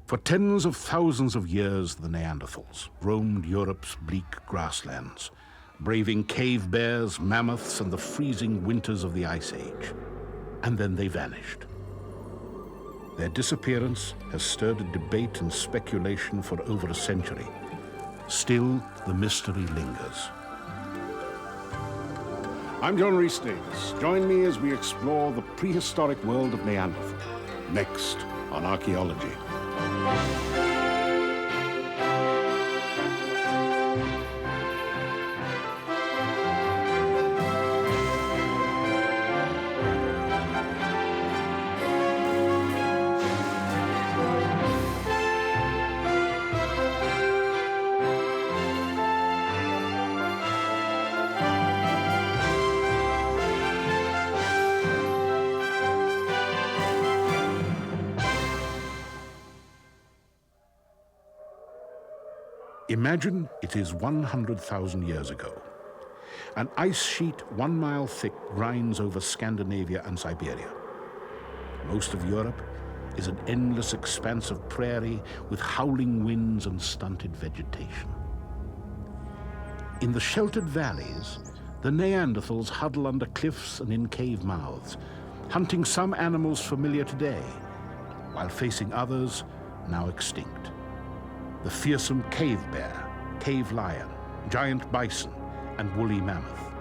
For tens of thousands of years, the Neanderthals roamed Europe's bleak grasslands, braving cave bears, mammoths, and the freezing winters of the Ice Age. And then they vanished. Their disappearance has stirred a debate and speculation for over a century. Still, the mystery lingers. I'm John Rhys Davis. Join me as we explore the prehistoric world of Neanderthal, next on Archaeology. Imagine it is 100,000 years ago. An ice sheet 1 mile thick grinds over Scandinavia and Siberia. Most of Europe is an endless expanse of prairie with howling winds and stunted vegetation. In the sheltered valleys, the Neanderthals huddle under cliffs and in cave mouths, hunting some animals familiar today, while facing others now extinct. The fearsome cave bear, cave lion, giant bison, and woolly mammoth.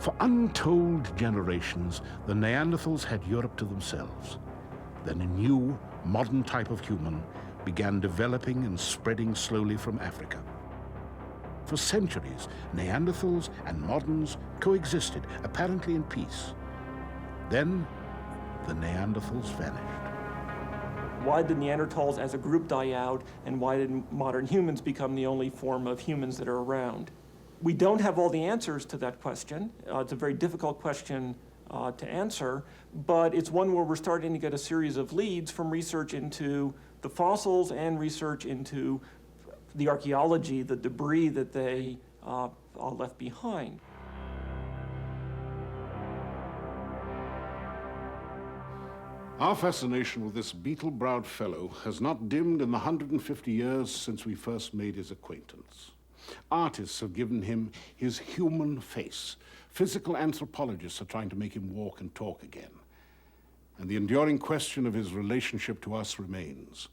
For untold generations, the Neanderthals had Europe to themselves. Then a new, modern type of human began developing and spreading slowly from Africa. For centuries, Neanderthals and moderns coexisted, apparently in peace. Then, the Neanderthals vanished. Why did Neanderthals as a group die out, and why did modern humans become the only form of humans that are around? We don't have all the answers to that question. It's a very difficult question to answer, but it's one where we're starting to get a series of leads from research into the fossils and research into the archaeology, the debris that they left behind. Our fascination with this beetle-browed fellow has not dimmed in the 150 years since we first made his acquaintance. Artists have given him his human face. Physical anthropologists are trying to make him walk and talk again. And the enduring question of his relationship to us remains.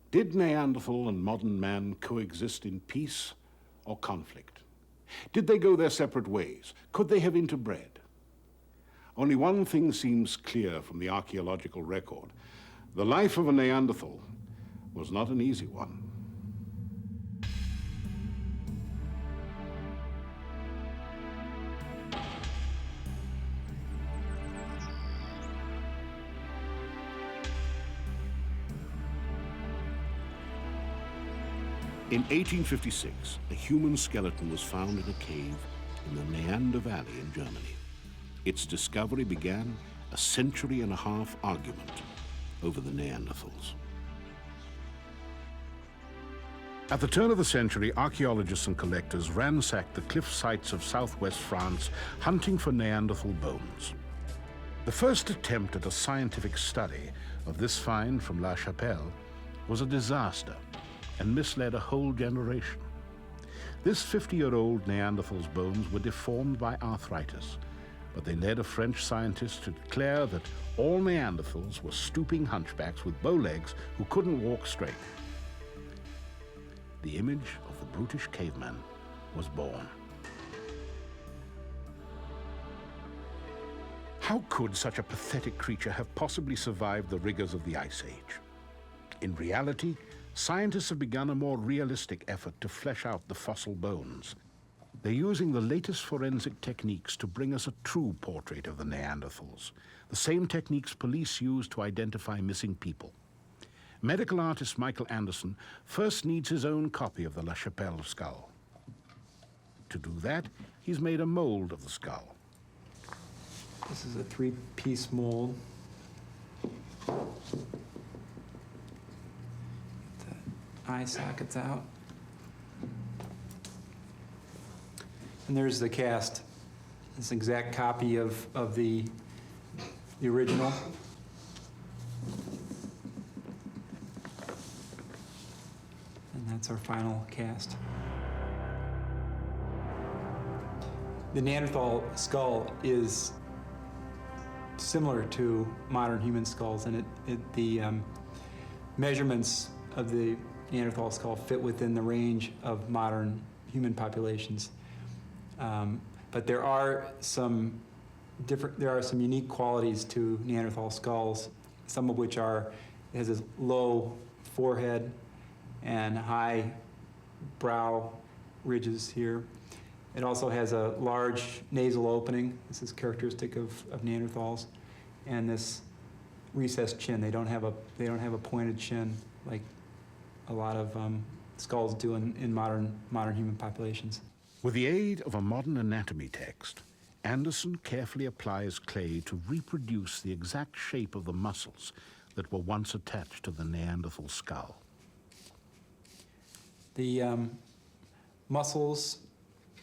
Did Neanderthal and modern man coexist in peace or conflict? Did they go their separate ways? Could they have interbred? Only one thing seems clear from the archaeological record. The life of a Neanderthal was not an easy one. In 1856, a human skeleton was found in a cave in the Neander Valley in Germany. Its discovery began a century-and-a-half argument over the Neanderthals. At the turn of the century, archaeologists and collectors ransacked the cliff sites of southwest France, hunting for Neanderthal bones. The first attempt at a scientific study of this find from La Chapelle was a disaster and misled a whole generation. This 50-year-old Neanderthal's bones were deformed by arthritis, but they led a French scientist to declare that all Neanderthals were stooping hunchbacks with bow legs who couldn't walk straight. The image of the brutish caveman was born. How could such a pathetic creature have possibly survived the rigors of the Ice Age? In reality, scientists have begun a more realistic effort to flesh out the fossil bones. They're using the latest forensic techniques to bring us a true portrait of the Neanderthals, the same techniques police use to identify missing people. Medical artist Michael Anderson first needs his own copy of the La Chapelle skull. To do that, he's made a mold of the skull. This is a 3-piece mold. Get the eye sockets out. And there's the cast. This exact copy of the That's our final cast. The Neanderthal skull is similar to modern human skulls, and the measurements of the Neanderthal skull fit within the range of modern human populations. But there are some unique qualities to Neanderthal skulls, some of which are, it has a low forehead and high brow ridges here. It also has a large nasal opening. This is characteristic of Neanderthals, and this recessed chin. They don't have a pointed chin like a lot of skulls do in modern human populations. With the aid of a modern anatomy text, Anderson carefully applies clay to reproduce the exact shape of the muscles that were once attached to the Neanderthal skull. The muscles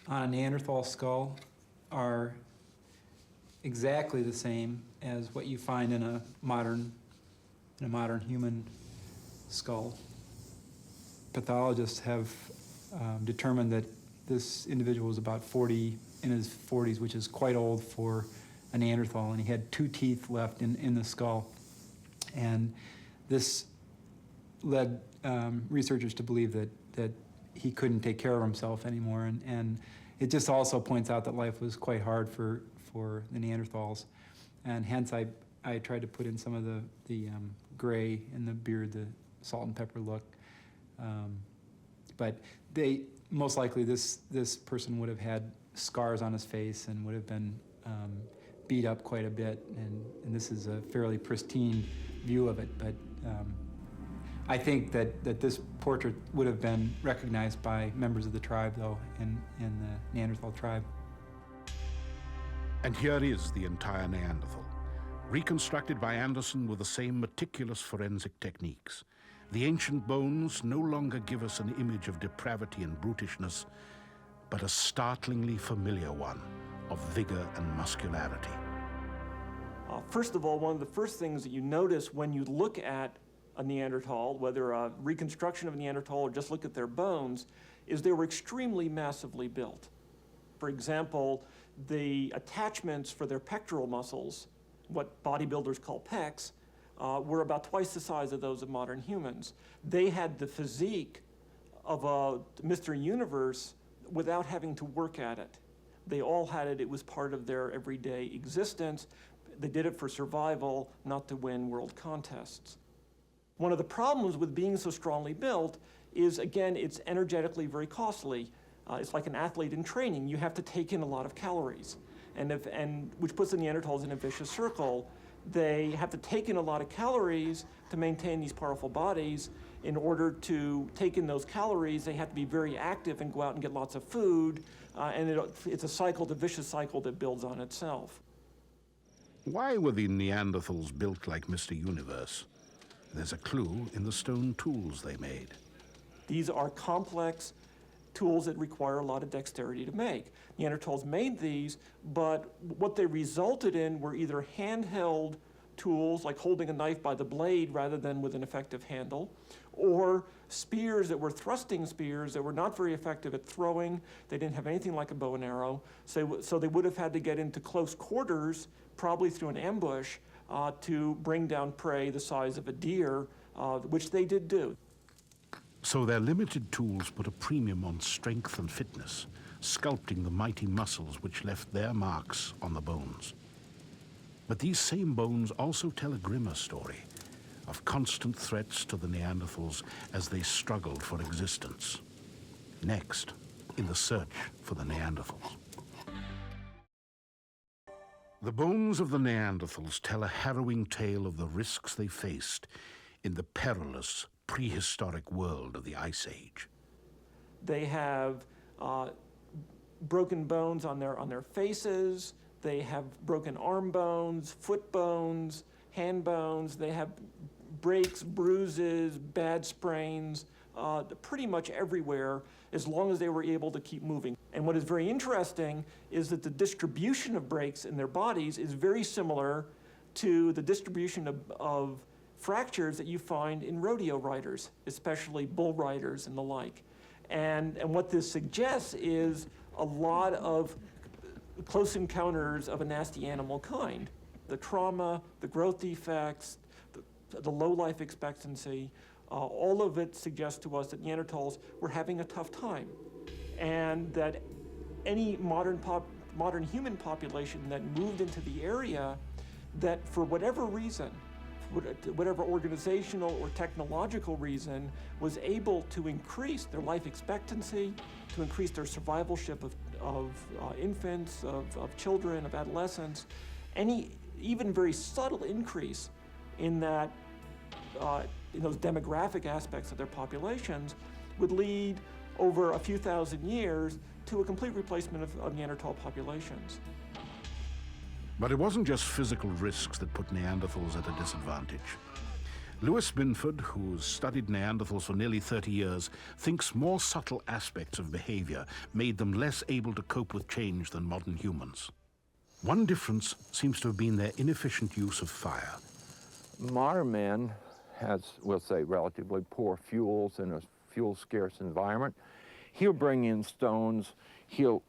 on a Neanderthal skull are exactly the same as what you find in a modern human skull. Pathologists have determined that this individual was about in his 40s, which is quite old for a Neanderthal, and he had 2 teeth left in the skull. And this led researchers to believe that he couldn't take care of himself anymore, and it just also points out that life was quite hard for the Neanderthals, and hence I tried to put in some of the gray in the beard, the salt and pepper look. But most likely this person would have had scars on his face and would have been beat up quite a bit, and this is a fairly pristine view of it. But I think that this portrait would have been recognized by members of the tribe, though, in the Neanderthal tribe. And here is the entire Neanderthal, reconstructed by Anderson with the same meticulous forensic techniques. The ancient bones no longer give us an image of depravity and brutishness, but a startlingly familiar one of vigor and muscularity. First of all, one of the first things that you notice when you look at a Neanderthal, whether a reconstruction of a Neanderthal or just look at their bones, is they were extremely massively built. For example, the attachments for their pectoral muscles, what bodybuilders call pecs, were about twice the size of those of modern humans. They had the physique of a Mr. Universe without having to work at it. They all had it. It was part of their everyday existence. They did it for survival, not to win world contests. One of the problems with being so strongly built is, again, it's energetically very costly. It's like an athlete in training. You have to take in a lot of calories, which puts the Neanderthals in a vicious circle. They have to take in a lot of calories to maintain these powerful bodies. In order to take in those calories, they have to be very active and go out and get lots of food, and it's a cycle, the vicious cycle that builds on itself. Why were the Neanderthals built like Mr. Universe? There's a clue in the stone tools they made. These are complex tools that require a lot of dexterity to make. Neanderthals made these, but what they resulted in were either handheld tools, like holding a knife by the blade rather than with an effective handle, or spears that were thrusting spears that were not very effective at throwing. They didn't have anything like a bow and arrow, so they would have had to get into close quarters, probably through an ambush, to bring down prey the size of a deer, which they did do. So their limited tools put a premium on strength and fitness, sculpting the mighty muscles which left their marks on the bones. But these same bones also tell a grimmer story of constant threats to the Neanderthals as they struggled for existence. Next, in the search for the Neanderthals. The bones of the Neanderthals tell a harrowing tale of the risks they faced in the perilous prehistoric world of the Ice Age. They have broken bones on their faces. They have broken arm bones, foot bones, hand bones. They have breaks, bruises, bad sprains, pretty much everywhere, as long as they were able to keep moving. And what is very interesting is that the distribution of breaks in their bodies is very similar to the distribution of fractures that you find in rodeo riders, especially bull riders and the like. And what this suggests is a lot of close encounters of a nasty animal kind. The trauma, the growth defects, the low life expectancy, all of it suggests to us that Neanderthals were having a tough time, and that any modern human population that moved into the area, that for whatever reason, whatever organizational or technological reason, was able to increase their life expectancy, to increase their survivalship of infants, of children, of adolescents. Any even very subtle increase in that, in those demographic aspects of their populations would lead over a few thousand years to a complete replacement of Neanderthal populations. But it wasn't just physical risks that put Neanderthals at a disadvantage. Louis Binford, who's studied Neanderthals for nearly 30 years, thinks more subtle aspects of behavior made them less able to cope with change than modern humans. One difference seems to have been their inefficient use of fire. Modern man has, we'll say, relatively poor fuels in a fuel-scarce environment. He'll bring in stones, he'll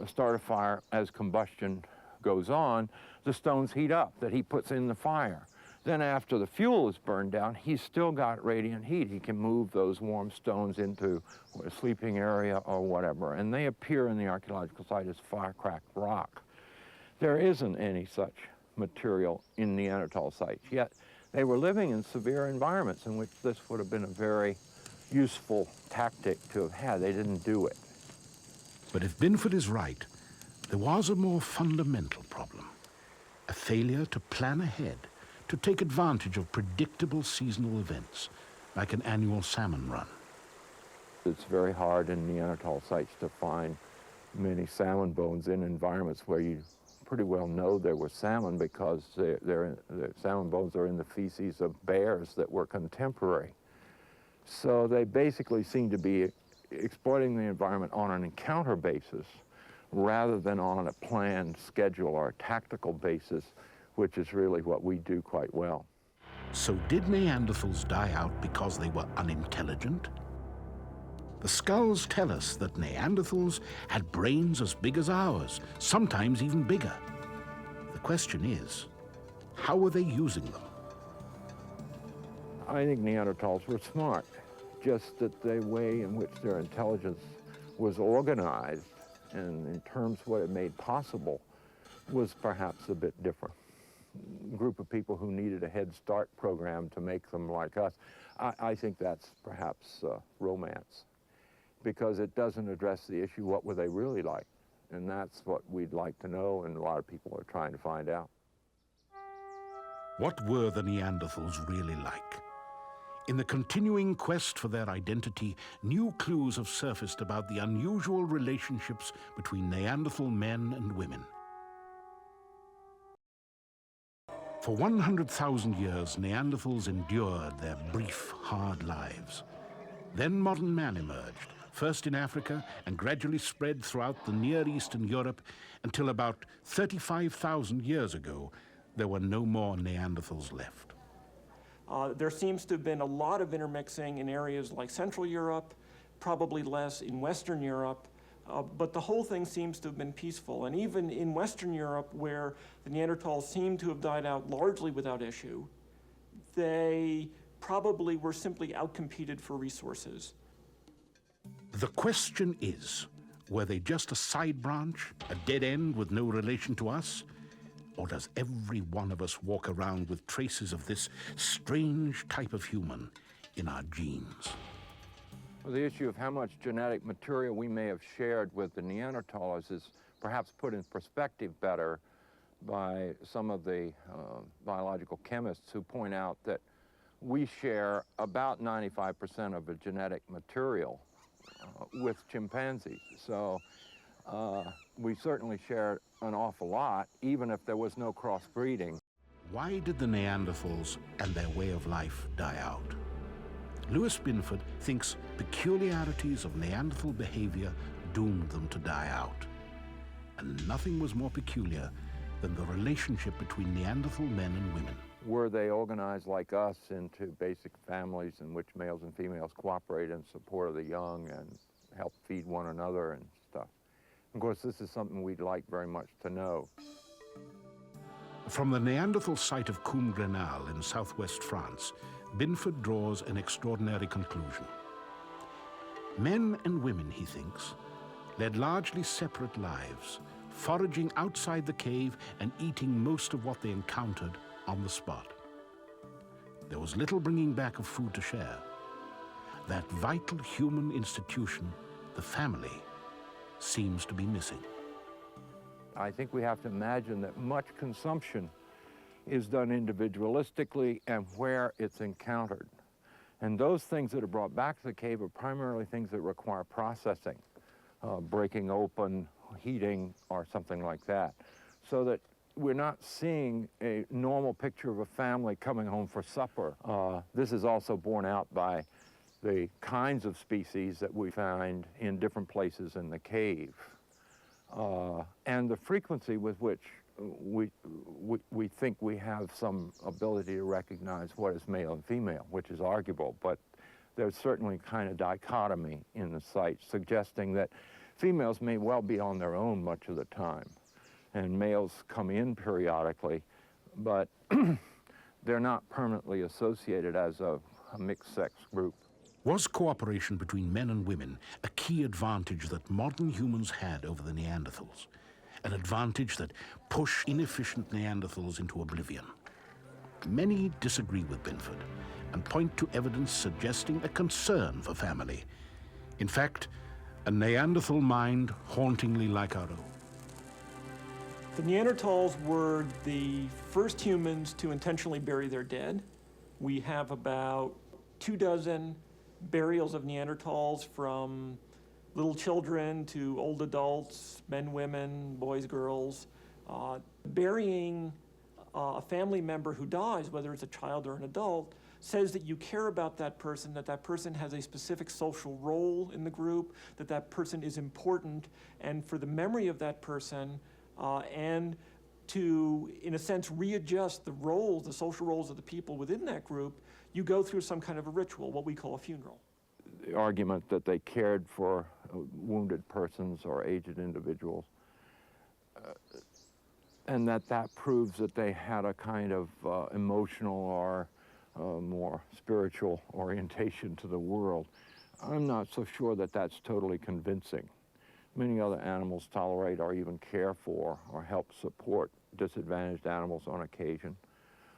start a fire. As combustion goes on, the stones heat up that he puts in the fire. Then after the fuel is burned down, he's still got radiant heat. He can move those warm stones into a sleeping area or whatever, and they appear in the archaeological site as fire-cracked rock. There isn't any such material in Neanderthal sites, yet they were living in severe environments in which this would have been a very useful tactic to have had. They didn't do it. But if Binford is right, there was a more fundamental problem, a failure to plan ahead, to take advantage of predictable seasonal events, like an annual salmon run. It's very hard in Neanderthal sites to find many salmon bones in environments where you pretty well know there was salmon, because the salmon bones are in the feces of bears that were contemporary. So they basically seem to be exploiting the environment on an encounter basis rather than on a planned schedule or a tactical basis, which is really what we do quite well. So did Neanderthals die out because they were unintelligent? The skulls tell us that Neanderthals had brains as big as ours, sometimes even bigger. The question is, how were they using them? I think Neanderthals were smart, just that the way in which their intelligence was organized and in terms of what it made possible was perhaps a bit different. A group of people who needed a Head Start program to make them like us. I think that's perhaps romance, because it doesn't address the issue, what were they really like? And that's what we'd like to know, and a lot of people are trying to find out. What were the Neanderthals really like? In the continuing quest for their identity, new clues have surfaced about the unusual relationships between Neanderthal men and women. For 100,000 years, Neanderthals endured their brief, hard lives. Then modern man emerged, first in Africa and gradually spread throughout the Near East and Europe until about 35,000 years ago, there were no more Neanderthals left. There seems to have been a lot of intermixing in areas like Central Europe, probably less in Western Europe, but the whole thing seems to have been peaceful. And even in Western Europe, where the Neanderthals seem to have died out largely without issue, they probably were simply outcompeted for resources. The question is, were they just a side branch, a dead end with no relation to us? Or does every one of us walk around with traces of this strange type of human in our genes? Well, the issue of how much genetic material we may have shared with the Neanderthals is perhaps put in perspective better by some of the biological chemists who point out that we share about 95% of the genetic material with chimpanzees. So we certainly share an awful lot, even if there was no crossbreeding. Why did the Neanderthals and their way of life die out? Louis Binford thinks peculiarities of Neanderthal behavior doomed them to die out. And nothing was more peculiar than the relationship between Neanderthal men and women. were they organized like us into basic families in which males and females cooperate in support of the young and help feed one another and stuff? Of course, this is something we'd like very much to know. From the Neanderthal site of Coombe-Grenal in southwest France, Binford draws an extraordinary conclusion. Men and women, he thinks, led largely separate lives, foraging outside the cave and eating most of what they encountered on the spot. There was little bringing back of food to share. That vital human institution, the family, seems to be missing. I think we have to imagine that much consumption is done individualistically and where it's encountered. And those things that are brought back to the cave are primarily things that require processing, breaking open, heating, or something like that. So that we're not seeing a normal picture of a family coming home for supper. This is also borne out by the kinds of species that we find in different places in the cave. And the frequency with which we think we have some ability to recognize what is male and female, which is arguable, but there's certainly kind of dichotomy in the site, suggesting that females may well be on their own much of the time, and males come in periodically, but they're not permanently associated as a mixed-sex group. Was cooperation between men and women a key advantage that modern humans had over the Neanderthals? An advantage that pushed inefficient Neanderthals into oblivion? Many disagree with Binford and point to evidence suggesting a concern for family. In fact, a Neanderthal mind hauntingly like our own. The Neanderthals were the first humans to intentionally bury their dead. We have about 24 burials of Neanderthals, from little children to old adults, men, women, boys, girls. Burying a family member who dies, whether it's a child or an adult, says that you care about that person has a specific social role in the group, that person is important, and for the memory of that person, and to, in a sense, readjust the roles, the social roles of the people within that group, you go through some kind of a ritual, what we call a funeral. The argument that they cared for wounded persons or aged individuals, and that proves that they had a kind of emotional or more spiritual orientation to the world. I'm not so sure that that's totally convincing. Many other animals tolerate or even care for or help support disadvantaged animals on occasion.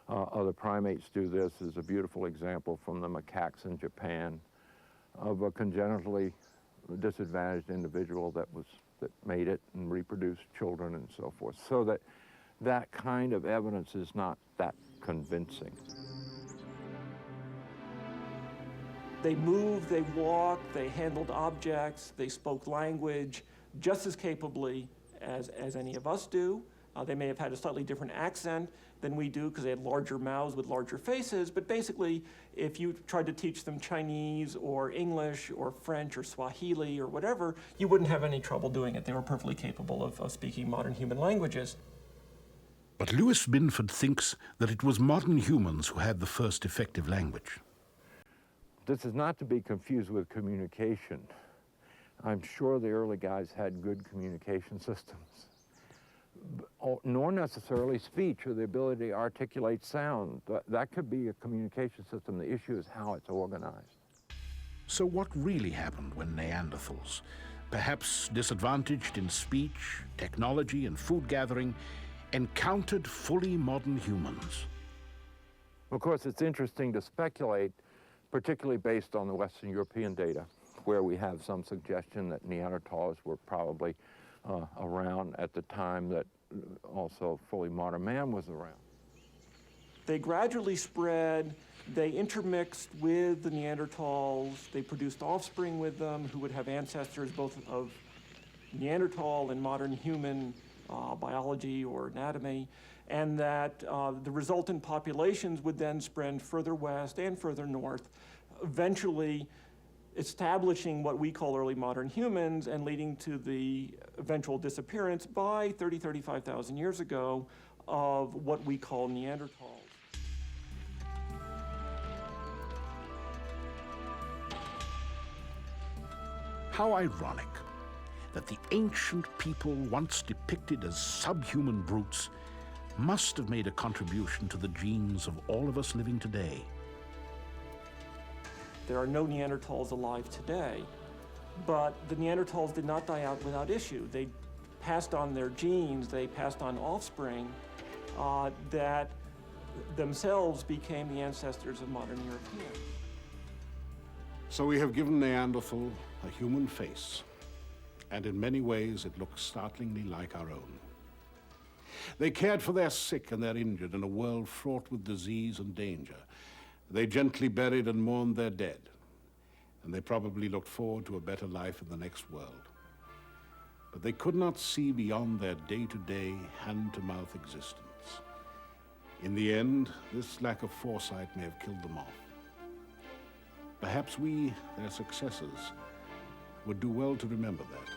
Other primates do this. There's a beautiful example from the macaques in Japan of a congenitally disadvantaged individual that made it and reproduced children and so forth. So that kind of evidence is not that convincing. They moved, they walked, they handled objects, they spoke language just as capably as any of us do. They may have had a slightly different accent than we do because they had larger mouths with larger faces, but basically, if you tried to teach them Chinese or English or French or Swahili or whatever, you wouldn't have any trouble doing it. They were perfectly capable of speaking modern human languages. But Lewis Binford thinks that it was modern humans who had the first effective language. This is not to be confused with communication. I'm sure the early guys had good communication systems, nor necessarily speech or the ability to articulate sound. That could be a communication system. The issue is how it's organized. So what really happened when Neanderthals, perhaps disadvantaged in speech, technology, and food gathering, encountered fully modern humans? Of course, it's interesting to speculate, particularly based on the Western European data, where we have some suggestion that Neanderthals were probably around at the time that also fully modern man was around. They gradually spread, they intermixed with the Neanderthals, they produced offspring with them who would have ancestors both of Neanderthal and modern human biology or anatomy, and that the resultant populations would then spread further west and further north, eventually establishing what we call early modern humans and leading to the eventual disappearance by 35,000 years ago of what we call Neanderthals. How ironic that the ancient people once depicted as subhuman brutes must have made a contribution to the genes of all of us living today. There are no Neanderthals alive today, but the Neanderthals did not die out without issue. They passed on their genes, they passed on offspring that themselves became the ancestors of modern Europeans. So we have given Neanderthal a human face, and in many ways it looks startlingly like our own. They cared for their sick and their injured in a world fraught with disease and danger. They gently buried and mourned their dead, and they probably looked forward to a better life in the next world. But they could not see beyond their day-to-day, hand-to-mouth existence. In the end, this lack of foresight may have killed them off. Perhaps we, their successors, would do well to remember that.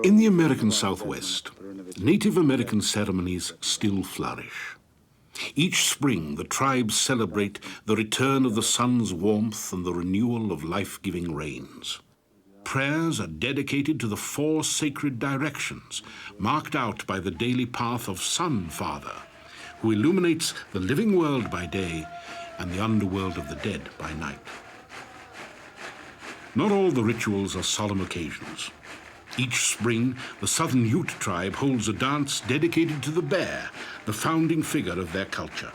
In the American Southwest, Native American ceremonies still flourish. Each spring, the tribes celebrate the return of the sun's warmth and the renewal of life-giving rains. Prayers are dedicated to the 4 sacred directions, marked out by the daily path of Sun Father, who illuminates the living world by day and the underworld of the dead by night. Not all the rituals are solemn occasions. Each spring, the Southern Ute tribe holds a dance dedicated to the bear, the founding figure of their culture.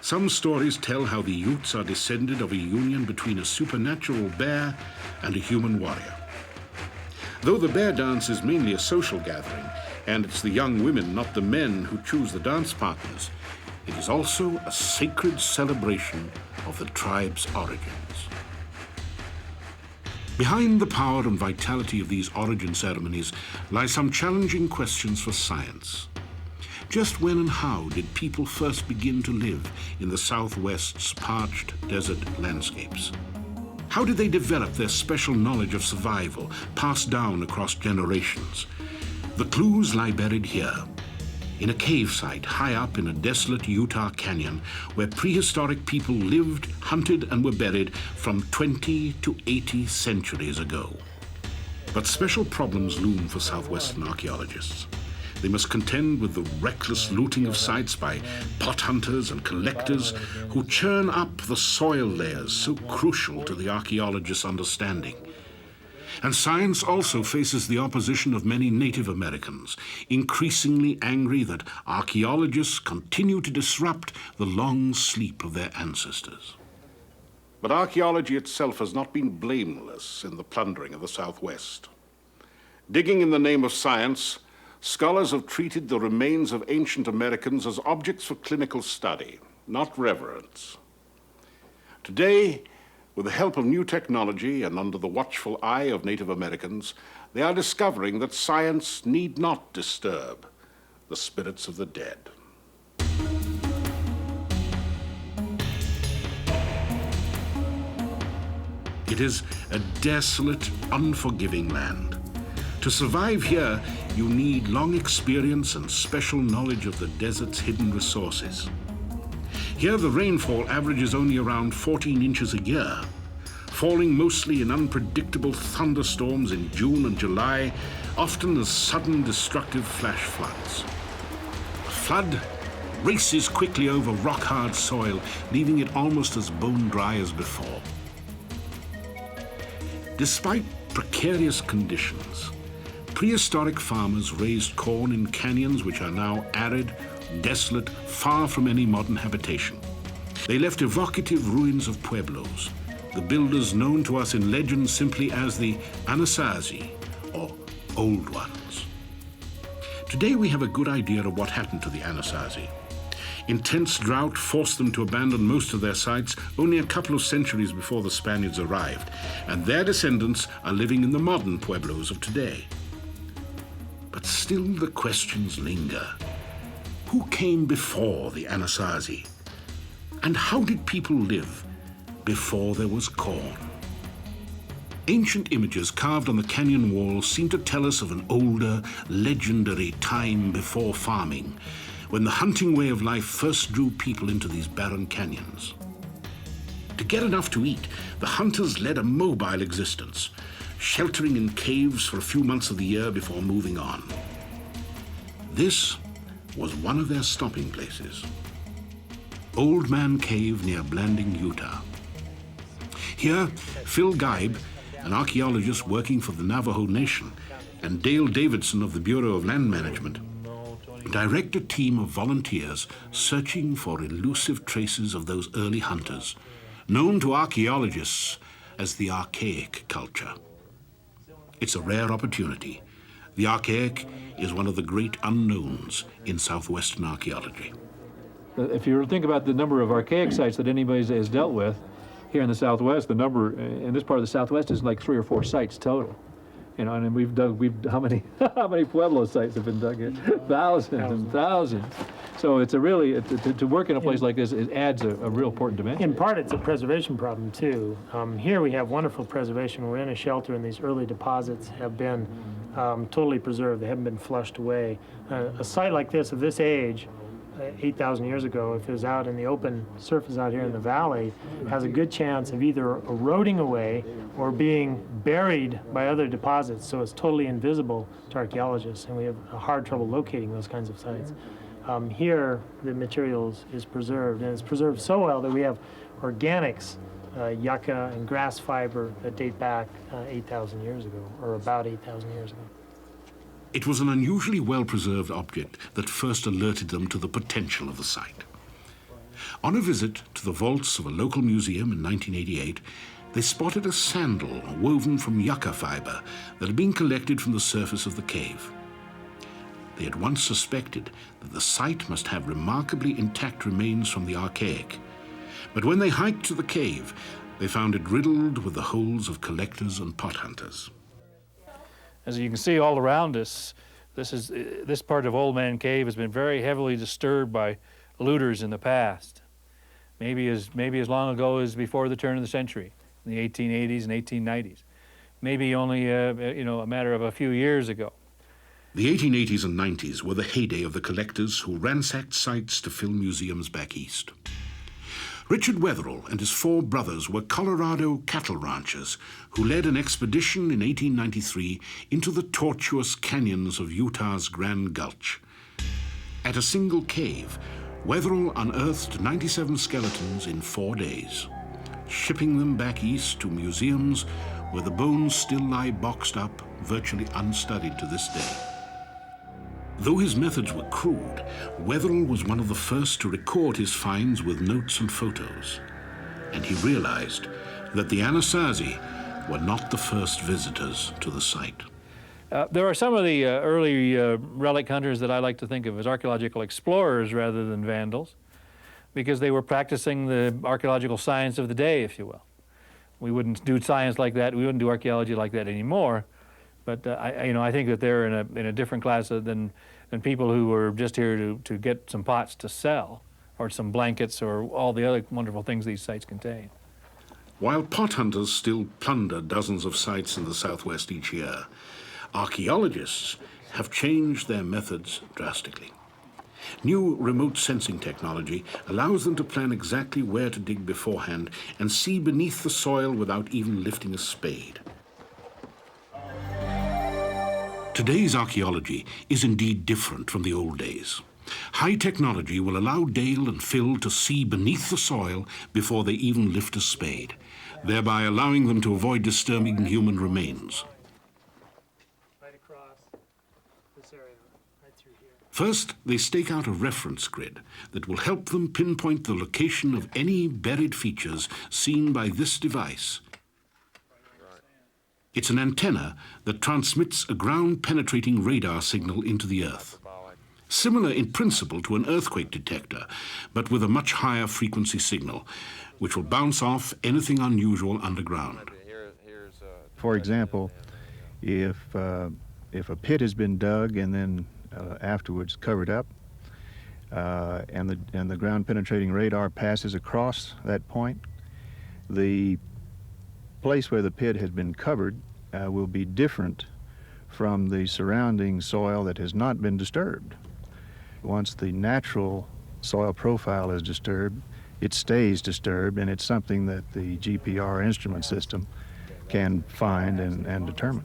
Some stories tell how the Utes are descended of a union between a supernatural bear and a human warrior. Though the bear dance is mainly a social gathering, and it's the young women, not the men, who choose the dance partners, it is also a sacred celebration of the tribe's origins. Behind the power and vitality of these origin ceremonies lie some challenging questions for science. Just when and how did people first begin to live in the Southwest's parched desert landscapes? How did they develop their special knowledge of survival, passed down across generations? The clues lie buried here, in a cave site high up in a desolate Utah canyon where prehistoric people lived, hunted, and were buried from 20 to 80 centuries ago. But special problems loom for Southwestern archaeologists. They must contend with the reckless looting of sites by pot hunters and collectors who churn up the soil layers so crucial to the archaeologist's understanding. And science also faces the opposition of many Native Americans, increasingly angry that archaeologists continue to disrupt the long sleep of their ancestors. But archaeology itself has not been blameless in the plundering of the Southwest. Digging in the name of science, scholars have treated the remains of ancient Americans as objects for clinical study, not reverence. Today, with the help of new technology and under the watchful eye of Native Americans, they are discovering that science need not disturb the spirits of the dead. It is a desolate, unforgiving land. To survive here, you need long experience and special knowledge of the desert's hidden resources. Here, the rainfall averages only around 14 inches a year, falling mostly in unpredictable thunderstorms in June and July, often as sudden destructive flash floods. A flood races quickly over rock-hard soil, leaving it almost as bone-dry as before. Despite precarious conditions, prehistoric farmers raised corn in canyons which are now arid, desolate, far from any modern habitation. They left evocative ruins of pueblos, the builders known to us in legend simply as the Anasazi, or Old Ones. Today we have a good idea of what happened to the Anasazi. Intense drought forced them to abandon most of their sites only a couple of centuries before the Spaniards arrived, and their descendants are living in the modern pueblos of today. But still the questions linger. Who came before the Anasazi? And how did people live before there was corn? Ancient images carved on the canyon walls seem to tell us of an older, legendary time before farming, when the hunting way of life first drew people into these barren canyons. To get enough to eat, the hunters led a mobile existence, sheltering in caves for a few months of the year before moving on. This was one of their stopping places. Old Man Cave near Blanding, Utah. Here, Phil Geib, an archaeologist working for the Navajo Nation, and Dale Davidson of the Bureau of Land Management, direct a team of volunteers searching for elusive traces of those early hunters, known to archaeologists as the Archaic culture. It's a rare opportunity. The Archaic is one of the great unknowns in southwestern archaeology. If you think about the number of archaic sites that anybody has dealt with here in the Southwest, the number in this part of the Southwest is like 3 or 4 sites total. You know, and we've how many Pueblo sites have been dug here? Thousands and thousands. So it's a really, to work in a place like this, it adds a real important dimension. In part, it's a preservation problem, too. Here we have wonderful preservation. We're in a shelter, and these early deposits have been totally preserved. They haven't been flushed away. A site like this, of this age, 8,000 years ago, if it was out in the open surface out here in the valley, has a good chance of either eroding away or being buried by other deposits, so it's totally invisible to archaeologists, and we have a hard trouble locating those kinds of sites. Here, the materials is preserved, and it's preserved so well that we have organics, yucca and grass fiber that date back 8,000 years ago, or about 8,000 years ago. It was an unusually well-preserved object that first alerted them to the potential of the site. On a visit to the vaults of a local museum in 1988, they spotted a sandal woven from yucca fiber that had been collected from the surface of the cave. They had once suspected that the site must have remarkably intact remains from the Archaic, but when they hiked to the cave, they found it riddled with the holes of collectors and pot hunters. As you can see all around us, this part of Old Man Cave has been very heavily disturbed by looters in the past. Maybe as long ago as before the turn of the century, in the 1880s and 1890s. Maybe only a matter of a few years ago. The 1880s and 90s were the heyday of the collectors who ransacked sites to fill museums back east. Richard Wetherell and his 4 brothers were Colorado cattle ranchers who led an expedition in 1893 into the tortuous canyons of Utah's Grand Gulch. At a single cave, Wetherell unearthed 97 skeletons in 4 days, shipping them back east to museums where the bones still lie boxed up, virtually unstudied to this day. Though his methods were crude, Wetherell was one of the first to record his finds with notes and photos. And he realized that the Anasazi were not the first visitors to the site. There are some of the early relic hunters that I like to think of as archaeological explorers rather than vandals, because they were practicing the archaeological science of the day, if you will. We wouldn't do science like that. We wouldn't do archaeology like that anymore. But I think that they're in a different class than people who were just here to get some pots to sell, or some blankets, or all the other wonderful things these sites contain. While pot hunters still plunder dozens of sites in the Southwest each year, archaeologists have changed their methods drastically. New remote sensing technology allows them to plan exactly where to dig beforehand and see beneath the soil without even lifting a spade. Today's archaeology is indeed different from the old days. High technology will allow Dale and Phil to see beneath the soil before they even lift a spade, thereby allowing them to avoid disturbing human remains. Right across this area, right through here. First, they stake out a reference grid that will help them pinpoint the location of any buried features seen by this device. It's an antenna that transmits a ground-penetrating radar signal into the earth. similar in principle to an earthquake detector, but with a much higher frequency signal, which will bounce off anything unusual underground. For example, if a pit has been dug and then afterwards covered up, and the ground-penetrating radar passes across that point, the place where the pit has been covered will be different from the surrounding soil that has not been disturbed. Once the natural soil profile is disturbed, it stays disturbed, and it's something that the GPR instrument system can find and determine.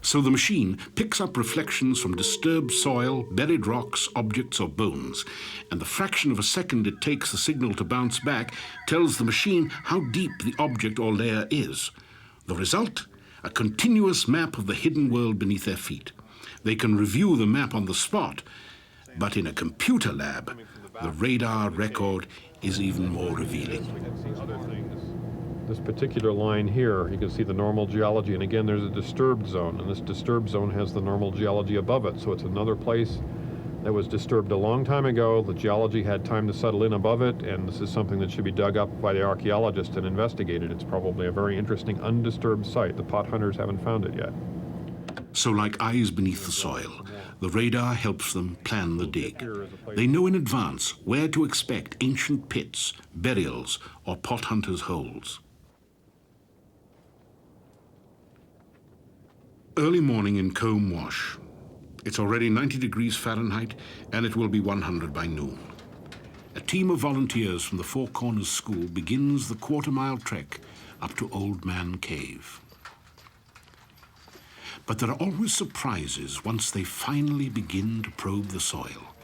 So the machine picks up reflections from disturbed soil, buried rocks, objects, or bones, and the fraction of a second it takes the signal to bounce back tells the machine how deep the object or layer is. The result? A continuous map of the hidden world beneath their feet. They can review the map on the spot, but in a computer lab, the radar record is even more revealing. This particular line here, you can see the normal geology, and again there's a disturbed zone, and this disturbed zone has the normal geology above it, so it's another place that was disturbed a long time ago. The geology had time to settle in above it, and this is something that should be dug up by the archaeologist and investigated. It's probably a very interesting undisturbed site. The pot hunters haven't found it yet. So like eyes beneath the soil, the radar helps them plan the dig. They know in advance where to expect ancient pits, burials, or pot hunters' holes. Early morning in Combe Wash. It's already 90 degrees Fahrenheit, and it will be 100 by noon. A team of volunteers from the Four Corners School begins the quarter-mile trek up to Old Man Cave. But there are always surprises once they finally begin to probe the soil.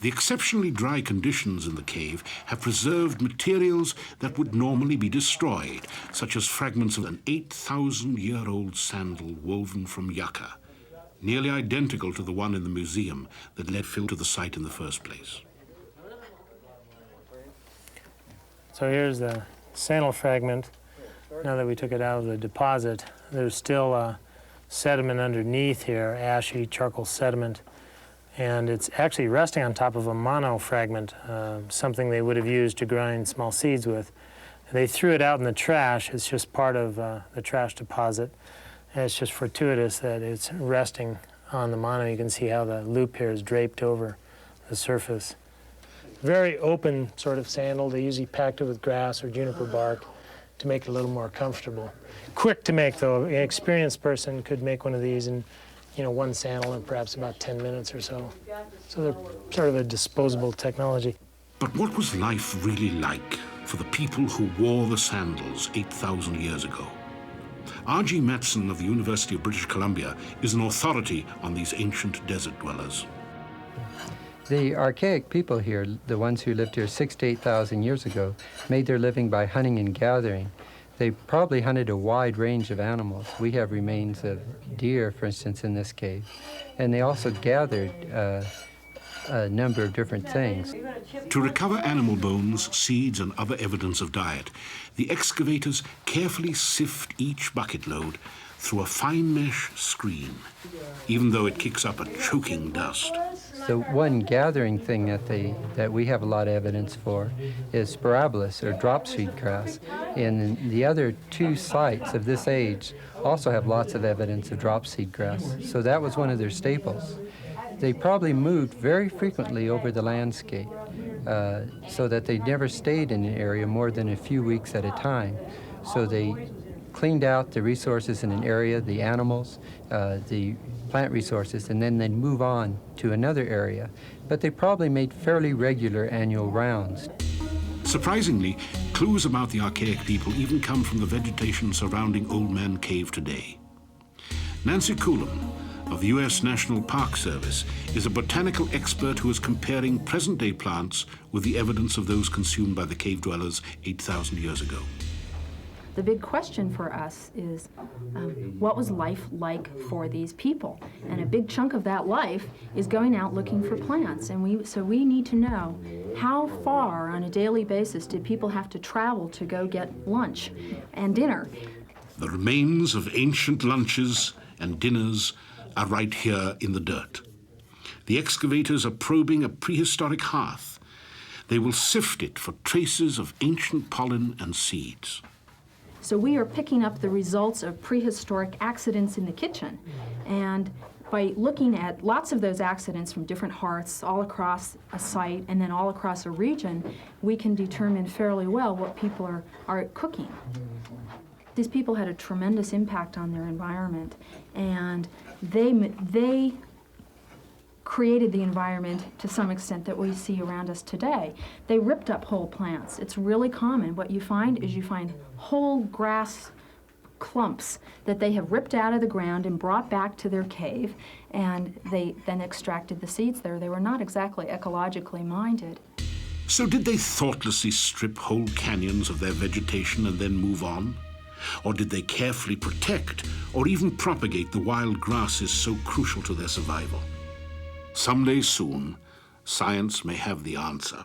The exceptionally dry conditions in the cave have preserved materials that would normally be destroyed, such as fragments of an 8,000-year-old sandal woven from yucca, nearly identical to the one in the museum that led Phil to the site in the first place. So here's the sandal fragment. Now that we took it out of the deposit, there's still sediment underneath here, ashy charcoal sediment. And it's actually resting on top of a mono fragment, something they would have used to grind small seeds with. They threw it out in the trash. It's just part of the trash deposit. And it's just fortuitous that it's resting on the mono. You can see how the loop here is draped over the surface. Very open sort of sandal. They usually packed it with grass or juniper bark to make it a little more comfortable. Quick to make, though. An experienced person could make one of these in one sandal in perhaps about 10 minutes or so. So they're sort of a disposable technology. But what was life really like for the people who wore the sandals 8,000 years ago? R.G. Matson of the University of British Columbia is an authority on these ancient desert dwellers. The archaic people here, the ones who lived here 6,000 to 8,000 years ago, made their living by hunting and gathering. They probably hunted a wide range of animals. We have remains of deer, for instance, in this cave. And they also gathered a number of different things. To recover animal bones, seeds, and other evidence of diet, the excavators carefully sift each bucket load through a fine mesh screen, even though it kicks up a choking dust. The one gathering thing that we have a lot of evidence for is Spirabolus, or dropseed grass. And the other two sites of this age also have lots of evidence of dropseed grass. So that was one of their staples. They probably moved very frequently over the landscape, so that they never stayed in an area more than a few weeks at a time. So they cleaned out the resources in an area, the animals, the plant resources, and then they'd move on to another area. But they probably made fairly regular annual rounds. Surprisingly, clues about the archaic people even come from the vegetation surrounding Old Man Cave today. Nancy Coulomb of the U.S. National Park Service is a botanical expert who is comparing present-day plants with the evidence of those consumed by the cave dwellers 8,000 years ago. The big question for us is, what was life like for these people? And a big chunk of that life is going out looking for plants. And so we need to know how far on a daily basis did people have to travel to go get lunch and dinner. The remains of ancient lunches and dinners are right here in the dirt. The excavators are probing a prehistoric hearth. They will sift it for traces of ancient pollen and seeds. So we are picking up the results of prehistoric accidents in the kitchen. And by looking at lots of those accidents from different hearths all across a site and then all across a region, we can determine fairly well what people are cooking. These people had a tremendous impact on their environment, and they created the environment to some extent that we see around us today. They ripped up whole plants. It's really common. What you find is you find whole grass clumps that they have ripped out of the ground and brought back to their cave, and they then extracted the seeds there. They were not exactly ecologically minded. So did they thoughtlessly strip whole canyons of their vegetation and then move on? Or did they carefully protect or even propagate the wild grasses so crucial to their survival? Someday soon, science may have the answer.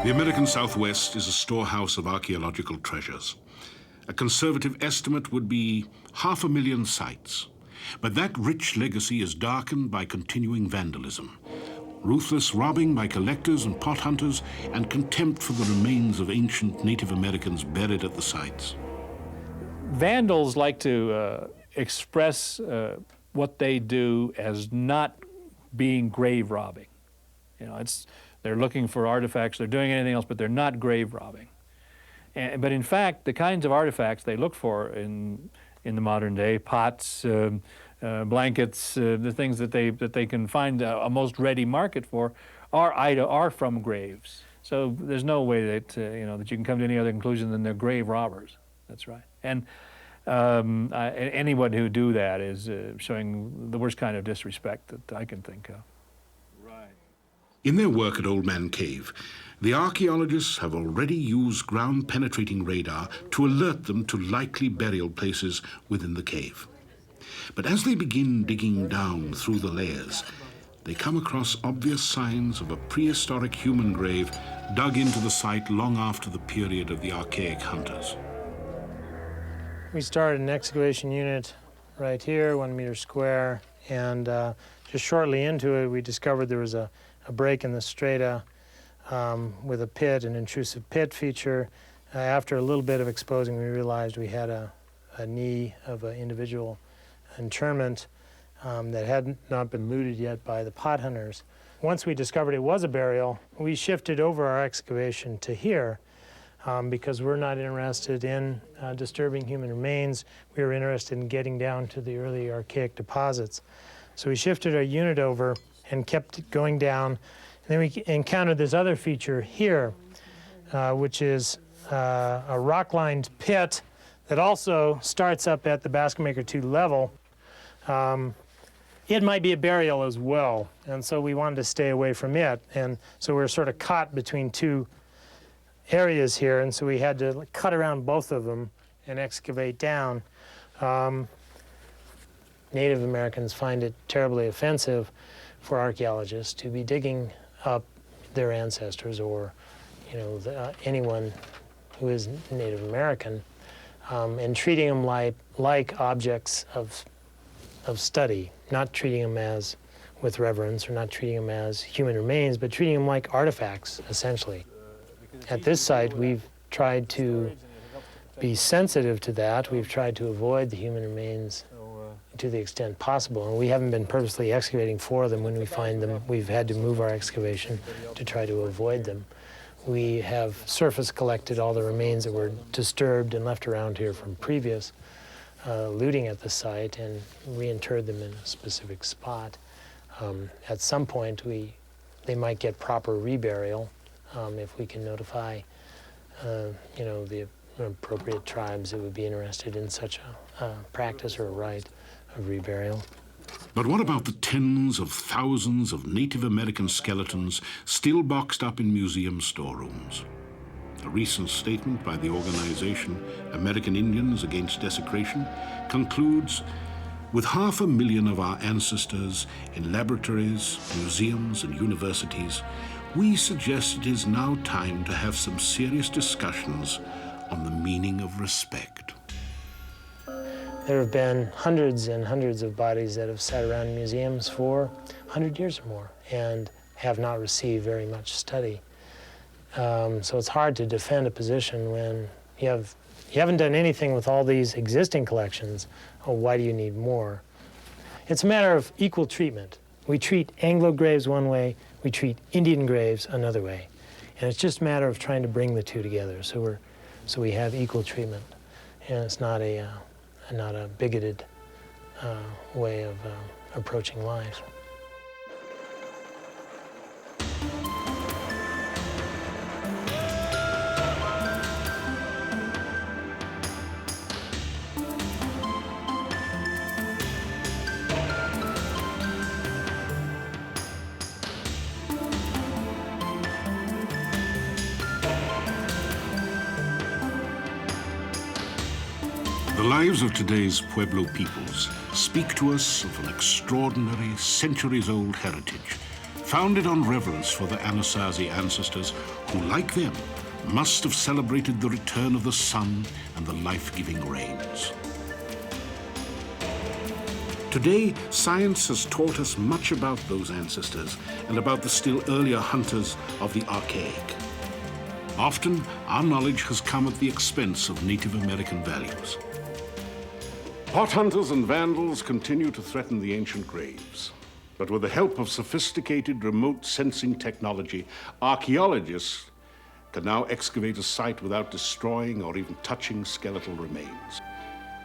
The American Southwest is a storehouse of archaeological treasures. A conservative estimate would be 500,000 sites. But that rich legacy is darkened by continuing vandalism, ruthless robbing by collectors and pot hunters, and contempt for the remains of ancient Native Americans buried at the sites. Vandals like to express what they do as not being grave robbing. You know, they're looking for artifacts, they're doing anything else, but they're not grave robbing. But in fact, the kinds of artifacts they look for in the modern day, pots, blankets, the things that they can find a most ready market for, are from graves. So there's no way that that you can come to any other conclusion than they're grave robbers. That's right. And anyone who do that is showing the worst kind of disrespect that I can think of. In their work at Old Man Cave, the archaeologists have already used ground-penetrating radar to alert them to likely burial places within the cave. But as they begin digging down through the layers, they come across obvious signs of a prehistoric human grave dug into the site long after the period of the archaic hunters. We started an excavation unit right here, 1 meter square, and just shortly into it, we discovered there was a break in the strata with a pit, an intrusive pit feature. After a little bit of exposing, we realized we had a knee of an individual interment that had not been looted yet by the pot hunters. Once we discovered it was a burial, we shifted over our excavation to here because we're not interested in disturbing human remains. We were interested in getting down to the early archaic deposits. So we shifted our unit over and kept going down. And then we encountered this other feature here, which is a rock-lined pit that also starts up at the Basketmaker 2 level. It might be a burial as well, and so we wanted to stay away from it. And so we're sort of caught between two areas here, and so we had to cut around both of them and excavate down. Native Americans find it terribly offensive for archaeologists to be digging up their ancestors or, anyone who is Native American and treating them like objects of study, not treating them as with reverence or not treating them as human remains, but treating them like artifacts, essentially. At this site, we've tried to be sensitive to that. We've tried to avoid the human remains to the extent possible, and we haven't been purposely excavating for them. When we find them, we've had to move our excavation to try to avoid them. We have surface collected all the remains that were disturbed and left around here from previous looting at the site and reinterred them in a specific spot. At some point, they might get proper reburial if we can notify, the appropriate tribes that would be interested in such a practice or a rite of reburial. But what about the tens of thousands of Native American skeletons still boxed up in museum storerooms? A recent statement by the organization American Indians Against Desecration concludes, with 500,000 of our ancestors in laboratories, museums, and universities, we suggest it is now time to have some serious discussions on the meaning of respect. There have been hundreds and hundreds of bodies that have sat around in museums for 100 years or more and have not received very much study. So it's hard to defend a position when you haven't done anything with all these existing collections. Oh, why do you need more? It's a matter of equal treatment. We treat Anglo graves one way, we treat Indian graves another way. And it's just a matter of trying to bring the two together so we have equal treatment. And it's not a bigoted way of approaching life. The lives of today's Pueblo peoples speak to us of an extraordinary, centuries-old heritage, founded on reverence for the Anasazi ancestors who, like them, must have celebrated the return of the sun and the life-giving rains. Today, science has taught us much about those ancestors and about the still earlier hunters of the Archaic. Often, our knowledge has come at the expense of Native American values. Pot hunters and vandals continue to threaten the ancient graves. But with the help of sophisticated remote sensing technology, archaeologists can now excavate a site without destroying or even touching skeletal remains.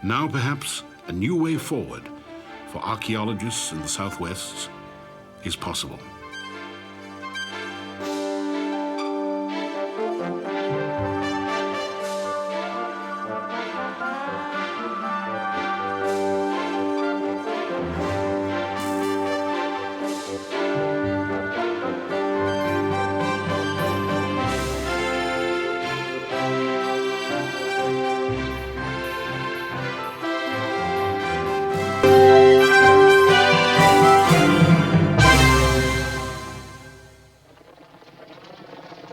Now, perhaps, a new way forward for archaeologists in the Southwest is possible.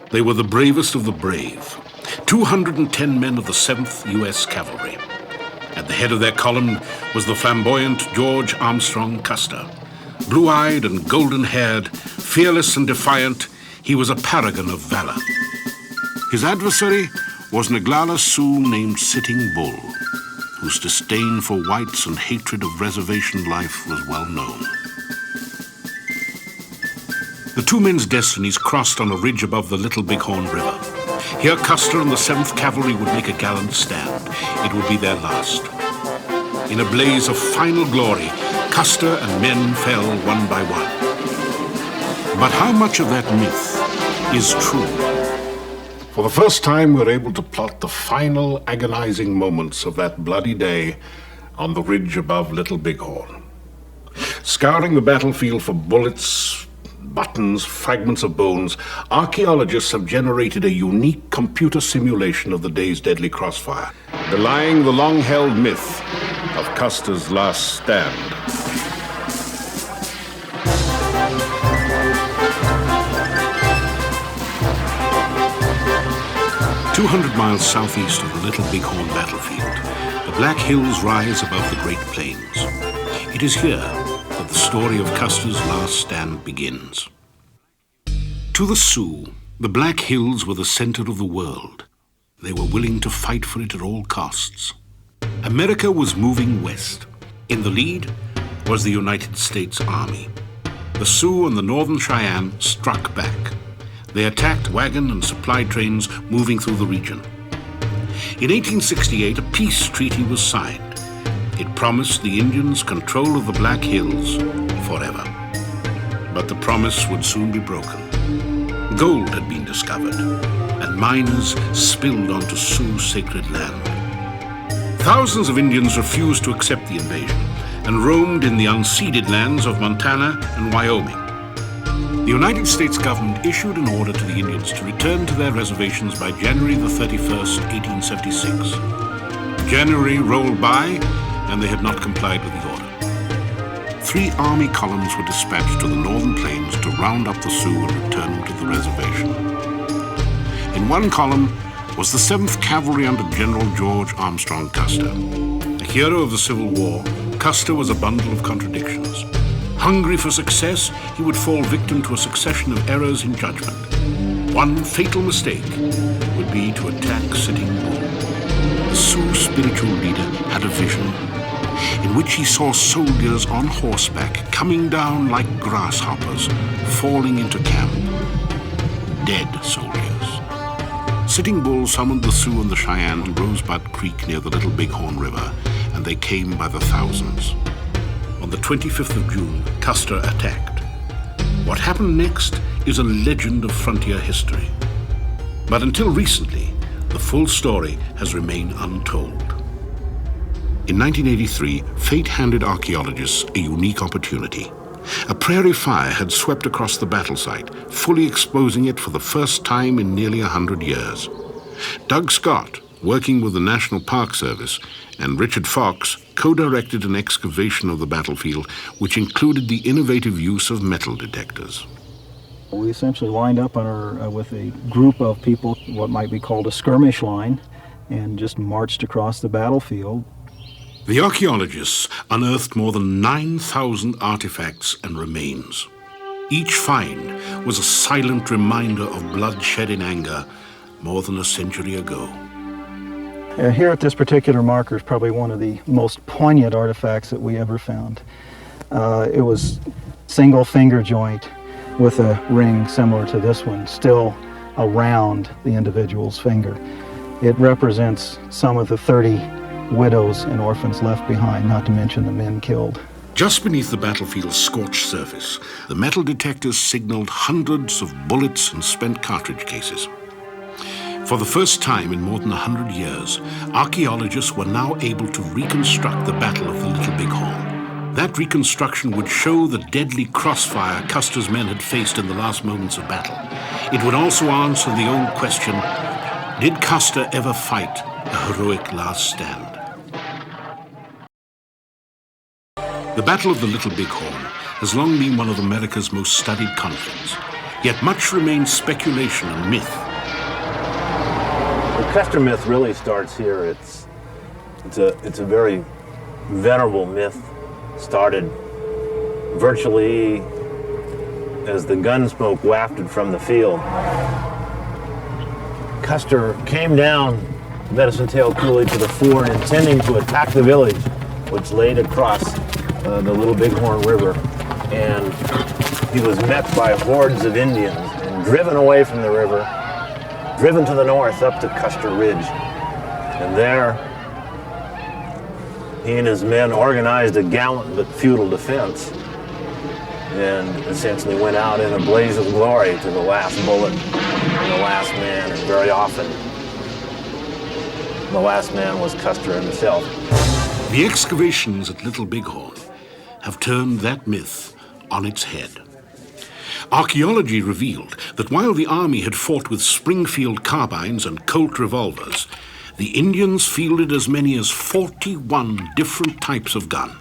They were the bravest of the brave, 210 men of the 7th U.S. Cavalry. At the head of their column was the flamboyant George Armstrong Custer. Blue-eyed and golden-haired, fearless and defiant, he was a paragon of valor. His adversary was an Oglala Sioux named Sitting Bull, whose disdain for whites and hatred of reservation life was well known. The two men's destinies crossed on a ridge above the Little Bighorn River. Here Custer and the 7th Cavalry would make a gallant stand. It would be their last. In a blaze of final glory, Custer and men fell one by one. But how much of that myth is true? For the first time, we're able to plot the final agonizing moments of that bloody day on the ridge above Little Bighorn. Scouring the battlefield for bullets, buttons, fragments of bones, archaeologists have generated a unique computer simulation of the day's deadly crossfire, belying the long-held myth of Custer's last stand. "200 miles southeast of the Little Bighorn battlefield, the Black Hills rise above the Great Plains. It is here that the story of Custer's last stand begins. To the Sioux, the Black Hills were the center of the world. They were willing to fight for it at all costs. America was moving west. In the lead was the United States Army. The Sioux and the Northern Cheyenne struck back. They attacked wagon and supply trains moving through the region. In 1868, a peace treaty was signed. It promised the Indians control of the Black Hills forever. But the promise would soon be broken. Gold had been discovered, and miners spilled onto Sioux sacred land. Thousands of Indians refused to accept the invasion and roamed in the unceded lands of Montana and Wyoming. The United States government issued an order to the Indians to return to their reservations by January the 31st, 1876. January rolled by, and they had not complied with the order. 3 army columns were dispatched to the northern plains to round up the Sioux and return them to the reservation. In one column was the 7th Cavalry under General George Armstrong Custer, a Hero of the Civil War, Custer was a bundle of contradictions. Hungry for success, he would fall victim to a succession of errors in judgment. One fatal mistake would be to attack Sitting Bull. The Sioux spiritual leader had a vision in which he saw soldiers on horseback coming down like grasshoppers, falling into camp. Dead soldiers. Sitting Bull summoned the Sioux and the Cheyenne to Rosebud Creek near the Little Bighorn River, and they came by the thousands. On the 25th of June, Custer attacked. What happened next is a legend of frontier history. But until recently, the full story has remained untold. In 1983, fate handed archaeologists a unique opportunity. A prairie fire had swept across the battle site, fully exposing it for the first time in nearly 100 years. Doug Scott, working with the National Park Service, and Richard Fox co-directed an excavation of the battlefield, which included the innovative use of metal detectors. We essentially lined up on with a group of people, what might be called a skirmish line, and just marched across the battlefield. The archaeologists unearthed more than 9,000 artifacts and remains. Each find was a silent reminder of bloodshed in anger more than a century ago. Here at this particular marker is probably one of the most poignant artifacts that we ever found. It was single finger joint with a ring similar to this one still around the individual's finger. It represents some of the 30 widows and orphans left behind, not to mention the men killed. Just beneath the battlefield's scorched surface, the metal detectors signaled hundreds of bullets and spent cartridge cases. For the first time in more than 100 years, archaeologists were now able to reconstruct the Battle of the Little Bighorn. That reconstruction would show the deadly crossfire Custer's men had faced in the last moments of battle. It would also answer the old question, did Custer ever fight a heroic last stand? The Battle of the Little Bighorn has long been one of America's most studied conflicts, yet much remains speculation and myth. The Custer myth really starts here. It's a very venerable myth, started virtually as the gun smoke wafted from the field. Custer came down Medicine Tail Coulee to the ford intending to attack the village, which laid across the Little Bighorn River, and he was met by hordes of Indians and driven away from the river, driven to the north up to Custer Ridge. And there, he and his men organized a gallant but futile defense and essentially went out in a blaze of glory to the last bullet and the last man, and very often the last man was Custer himself. The excavations at Little Bighorn have turned that myth on its head. Archaeology revealed that while the army had fought with Springfield carbines and Colt revolvers, the Indians fielded as many as 41 different types of gun.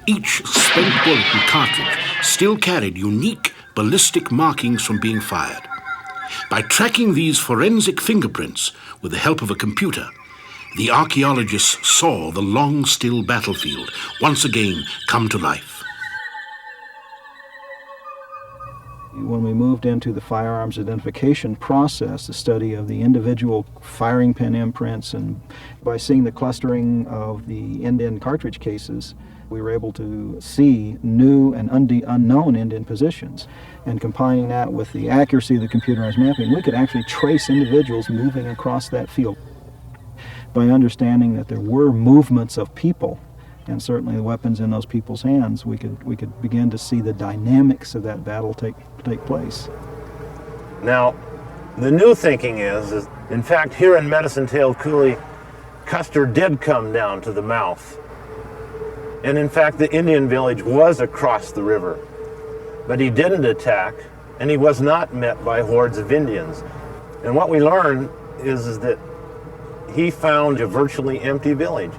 Each spent bullet and cartridge still carried unique ballistic markings from being fired. By tracking these forensic fingerprints with the help of a computer, the archaeologists saw the long, still battlefield once again come to life. When we moved into the firearms identification process, the study of the individual firing pin imprints, and by seeing the clustering of the end-in cartridge cases, we were able to see new and unknown end-in positions. And combining that with the accuracy of the computerized mapping, we could actually trace individuals moving across that field. By understanding that there were movements of people, and certainly the weapons in those people's hands, we could begin to see the dynamics of that battle take place. Now, the new thinking is, in fact, here in Medicine Tail Coulee, Custer did come down to the mouth. And in fact, the Indian village was across the river. But he didn't attack, and he was not met by hordes of Indians. And what we learn is that he found a virtually empty village.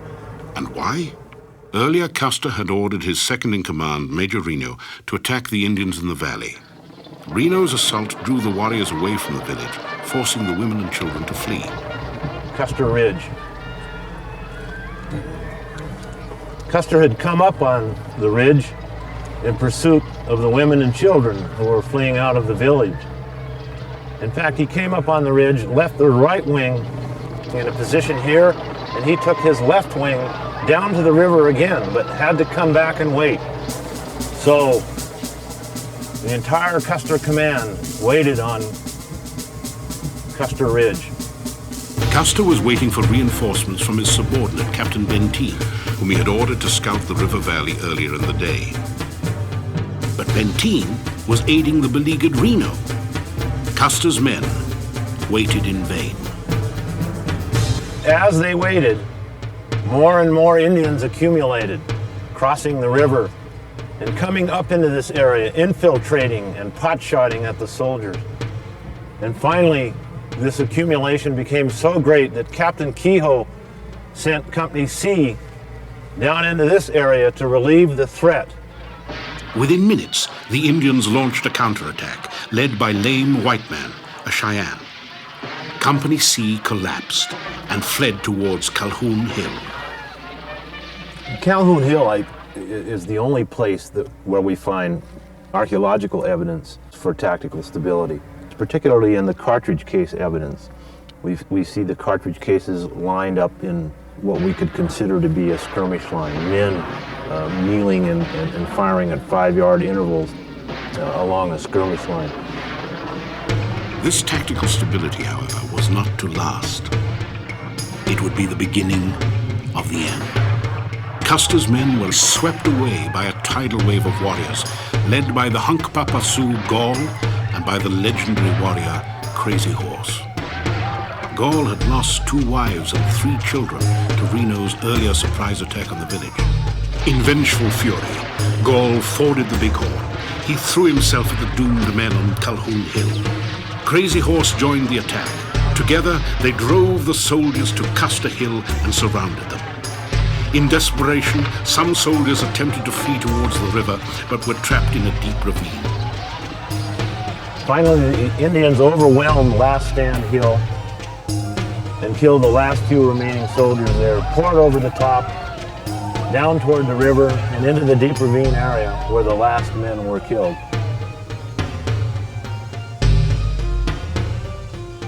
And why? Earlier, Custer had ordered his second-in-command, Major Reno, to attack the Indians in the valley. Reno's assault drew the warriors away from the village, forcing the women and children to flee. Custer Ridge. Custer had come up on the ridge in pursuit of the women and children who were fleeing out of the village. In fact, he came up on the ridge, left the right wing in a position here, and he took his left wing down to the river again, but had to come back and wait. So the entire Custer command waited on Custer Ridge. Custer was waiting for reinforcements from his subordinate, Captain Benteen, whom he had ordered to scout the river valley earlier in the day. But Benteen was aiding the beleaguered Reno. Custer's men waited in vain. As they waited, more and more Indians accumulated, crossing the river and coming up into this area, infiltrating and pot-shotting at the soldiers. And finally, this accumulation became so great that Captain Kehoe sent Company C down into this area to relieve the threat. Within minutes, the Indians launched a counterattack, led by Lame White Man, a Cheyenne. Company C collapsed and fled towards Calhoun Hill. Calhoun Hill is the only place where we find archaeological evidence for tactical stability, particularly in the cartridge case evidence. We see the cartridge cases lined up in what we could consider to be a skirmish line, men kneeling and firing at 5-yard intervals along a skirmish line. This tactical stability, however, was not to last. It would be the beginning of the end. Custer's men were swept away by a tidal wave of warriors, led by the Hunkpapa Sioux Gall and by the legendary warrior Crazy Horse. Gall had lost 2 wives and 3 children to Reno's earlier surprise attack on the village. In vengeful fury, Gall forded the Bighorn. He threw himself at the doomed men on Calhoun Hill. Crazy Horse joined the attack. Together, they drove the soldiers to Custer Hill and surrounded them. In desperation, some soldiers attempted to flee towards the river, but were trapped in a deep ravine. Finally, the Indians overwhelmed Last Stand Hill and killed the last few remaining soldiers there, poured over the top, down toward the river, and into the deep ravine area where the last men were killed.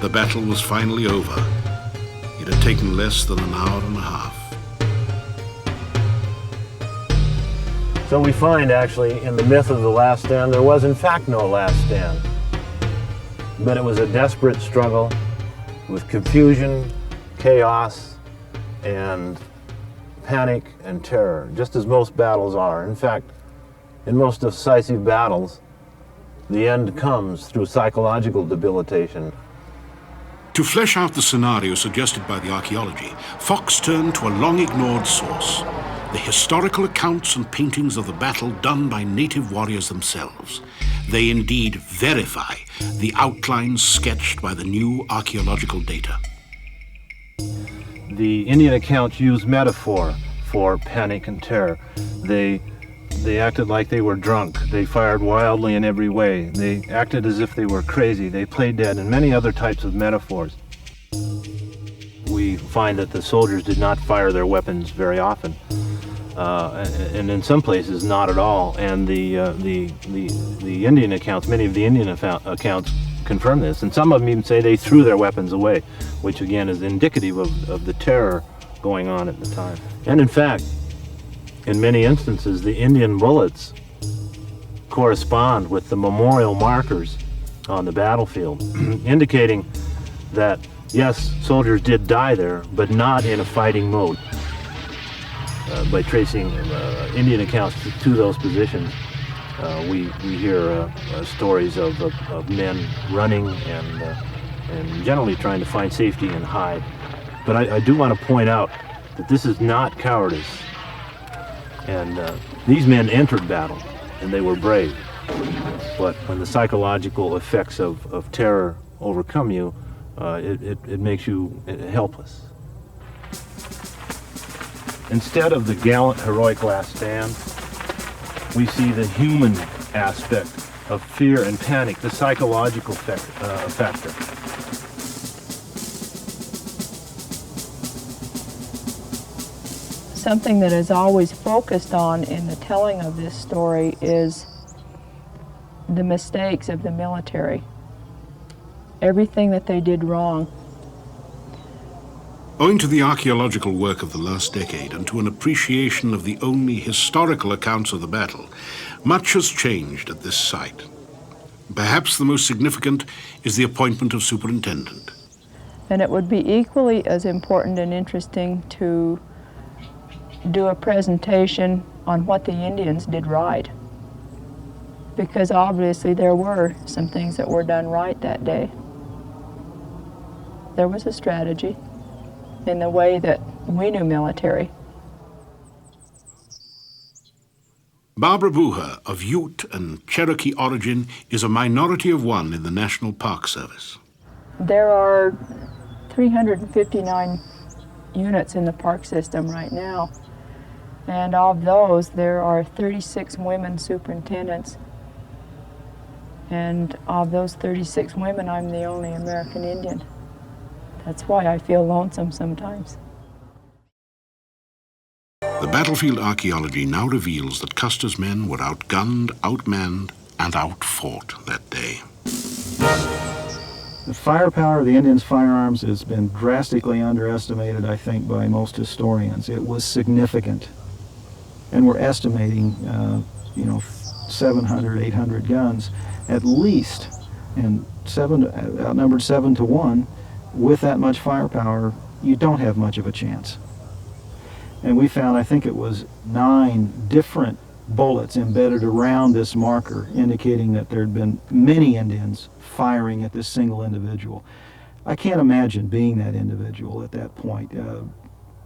The battle was finally over. It had taken less than an hour and a half. So we find, actually, in the myth of the last stand, there was in fact no last stand. But it was a desperate struggle with confusion, chaos, and panic and terror, just as most battles are. In fact, in most decisive battles, the end comes through psychological debilitation. To flesh out the scenario suggested by the archaeology, Fox turned to a long-ignored source, the historical accounts and paintings of the battle done by native warriors themselves. They indeed verify the outlines sketched by the new archaeological data. The Indian accounts use metaphor for panic and terror. They acted like they were drunk. They fired wildly in every way. They acted as if they were crazy. They played dead, and many other types of metaphors. We find that the soldiers did not fire their weapons very often, and in some places not at all. And the Indian accounts, many of the Indian accounts confirm this, and some of them even say they threw their weapons away, which again is indicative of the terror going on at the time. And in fact, in many instances, the Indian bullets correspond with the memorial markers on the battlefield, indicating that, yes, soldiers did die there, but not in a fighting mode. By tracing Indian accounts to those positions, we hear stories of men running and generally trying to find safety and hide. But I do want to point out that this is not cowardice. And these men entered battle, and they were brave. But when the psychological effects of terror overcome you, it makes you helpless. Instead of the gallant, heroic last stand, we see the human aspect of fear and panic, the psychological factor. something that is always focused on in the telling of this story is the mistakes of the military. Everything that they did wrong. Owing to the archaeological work of the last decade and to an appreciation of the only historical accounts of the battle, much has changed at this site. Perhaps the most significant is the appointment of superintendent. And it would be equally as important and interesting to do a presentation on what the Indians did right. Because obviously there were some things that were done right that day. There was a strategy in the way that we knew military. Barbara Booher, of Ute and Cherokee origin, is a minority of one in the National Park Service. There are 359 units in the park system right now, and of those there are 36 women superintendents. And of those 36 women, I'm the only American Indian. That's why I feel lonesome sometimes. The battlefield archaeology now reveals that Custer's men were outgunned, outmanned, and outfought that day. The firepower of the Indians' firearms has been drastically underestimated, I think, by most historians. It was significant. And we're estimating, 700, 800 guns at least, and outnumbered 7 to 1. With that much firepower, you don't have much of a chance. And we found, I think it was 9 different bullets embedded around this marker, indicating that there had been many Indians firing at this single individual. I can't imagine being that individual at that point,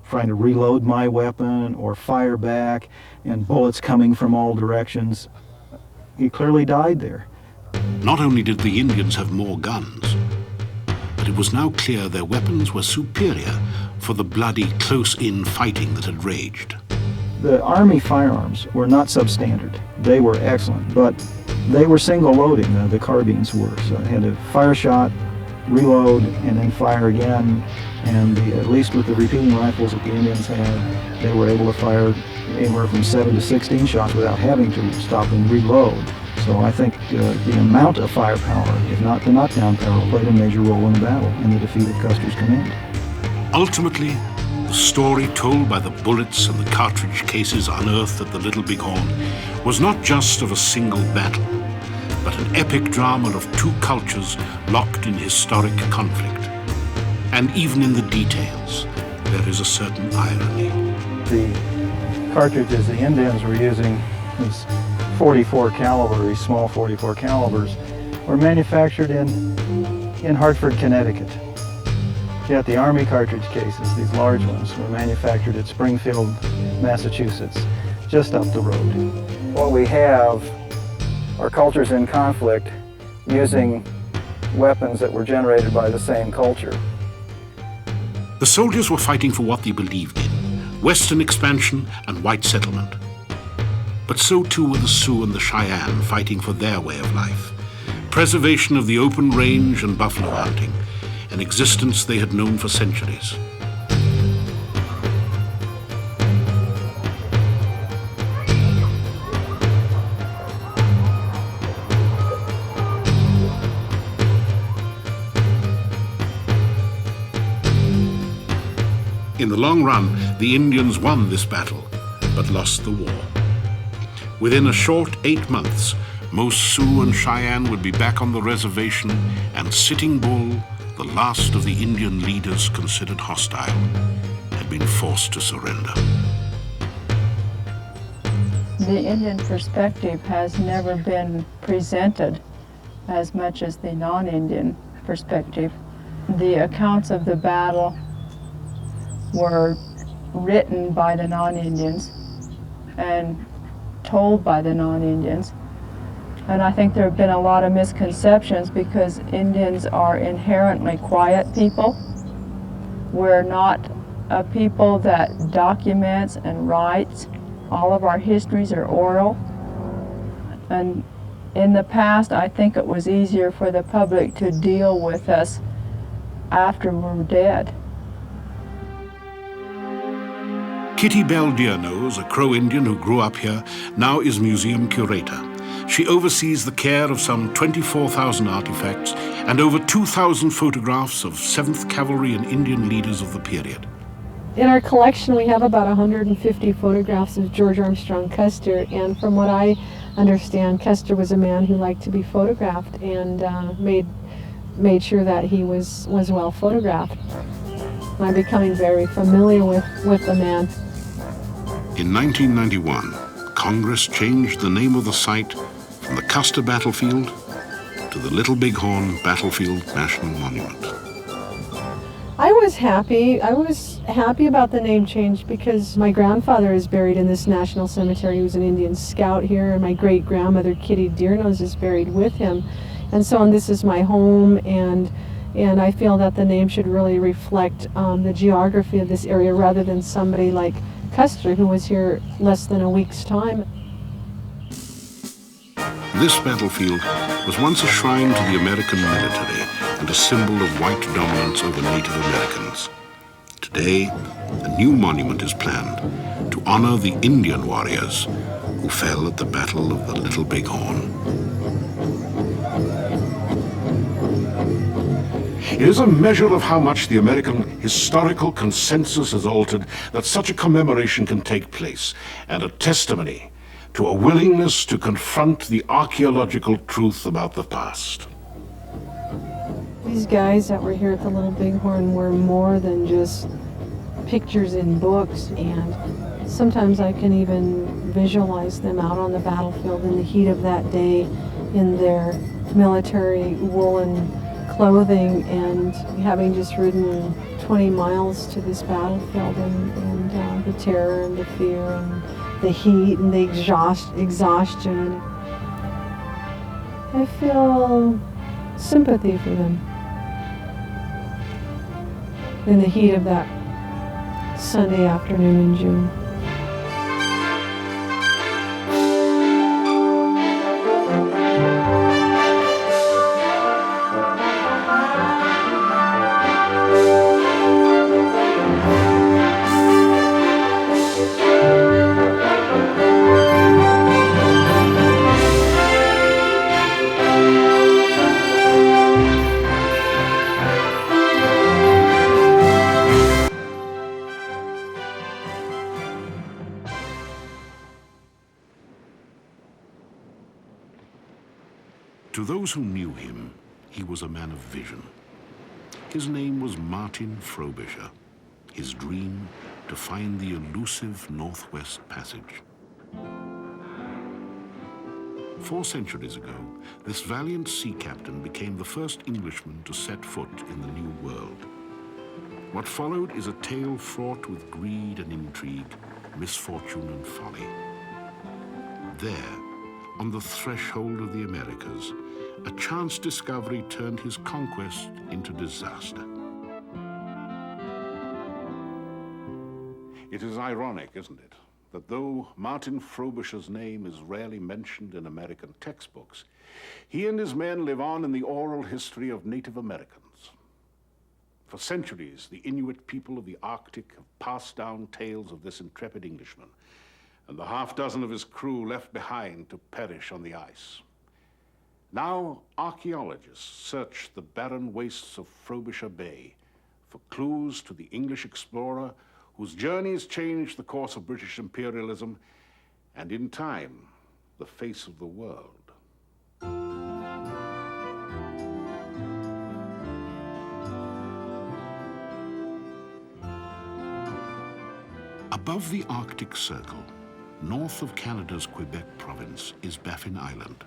trying to reload my weapon or fire back, and bullets coming from all directions. He clearly died there. Not only did the Indians have more guns, but it was now clear their weapons were superior for the bloody, close-in fighting that had raged. The Army firearms were not substandard. They were excellent, but they were single-loading, the carbines were. So it had a fire shot, reload, and then fire again. And at least with the repeating rifles that the Indians had, they were able to fire anywhere from 7 to 16 shots without having to stop and reload. So I think the amount of firepower, if not the knockdown power, played a major role in the battle and the defeat of Custer's command. Ultimately, the story told by the bullets and the cartridge cases unearthed at the Little Bighorn was not just of a single battle, but an epic drama of 2 cultures locked in historic conflict. And even in the details, there is a certain irony. The cartridges the Indians were using, these 44 caliber, these small 44 calibers, were manufactured in Hartford, Connecticut. Yet the Army cartridge cases, these large ones, were manufactured at Springfield, Massachusetts, just up the road. What we have are cultures in conflict using weapons that were generated by the same culture. The soldiers were fighting for what they believed in, Western expansion and white settlement. But so too were the Sioux and the Cheyenne fighting for their way of life, preservation of the open range and buffalo hunting, an existence they had known for centuries. In the long run, the Indians won this battle, but lost the war. Within a short 8 months, most Sioux and Cheyenne would be back on the reservation, and Sitting Bull, the last of the Indian leaders considered hostile, had been forced to surrender. The Indian perspective has never been presented as much as the non-Indian perspective. The accounts of the battle were written by the non-Indians and told by the non-Indians. And I think there have been a lot of misconceptions because Indians are inherently quiet people. We're not a people that documents and writes. All of our histories are oral. And in the past, I think it was easier for the public to deal with us after we're dead. Kitty Bell Dearnose, a Crow Indian who grew up here, now is museum curator. She oversees the care of some 24,000 artifacts and over 2,000 photographs of 7th Cavalry and Indian leaders of the period. In our collection, we have about 150 photographs of George Armstrong Custer, and from what I understand, Custer was a man who liked to be photographed and made sure that he was well photographed. I'm becoming very familiar with the man. In 1991, Congress changed the name of the site from the Custer Battlefield to the Little Bighorn Battlefield National Monument. I was happy. I was happy about the name change because my grandfather is buried in this national cemetery. He was an Indian scout here, and my great-grandmother, Kitty Dearnose, is buried with him. And so this is my home, and I feel that the name should really reflect the geography of this area rather than somebody like Custer, who was here less than a week's time. This battlefield was once a shrine to the American military and a symbol of white dominance over Native Americans. Today, a new monument is planned to honor the Indian warriors who fell at the Battle of the Little Bighorn. It is a measure of how much the American historical consensus has altered that such a commemoration can take place, and a testimony to a willingness to confront the archaeological truth about the past. These guys that were here at the Little Bighorn were more than just pictures in books, and sometimes I can even visualize them out on the battlefield in the heat of that day in their military woolen clothing and having just ridden 20 miles to this battlefield, and the terror and the fear and the heat and the exhaustion. I feel sympathy for them in the heat of that Sunday afternoon in June. To those who knew him, he was a man of vision. His name was Martin Frobisher. His dream, to find the elusive Northwest Passage. 4 centuries ago, this valiant sea captain became the first Englishman to set foot in the New World. What followed is a tale fraught with greed and intrigue, misfortune and folly. There, on the threshold of the Americas, a chance discovery turned his conquest into disaster. It is ironic, isn't it, that though Martin Frobisher's name is rarely mentioned in American textbooks, he and his men live on in the oral history of Native Americans. For centuries, the Inuit people of the Arctic have passed down tales of this intrepid Englishman, and the half-dozen of his crew left behind to perish on the ice. Now, archaeologists search the barren wastes of Frobisher Bay for clues to the English explorer whose journeys changed the course of British imperialism and, in time, the face of the world. Above the Arctic Circle, north of Canada's Quebec province, is Baffin Island,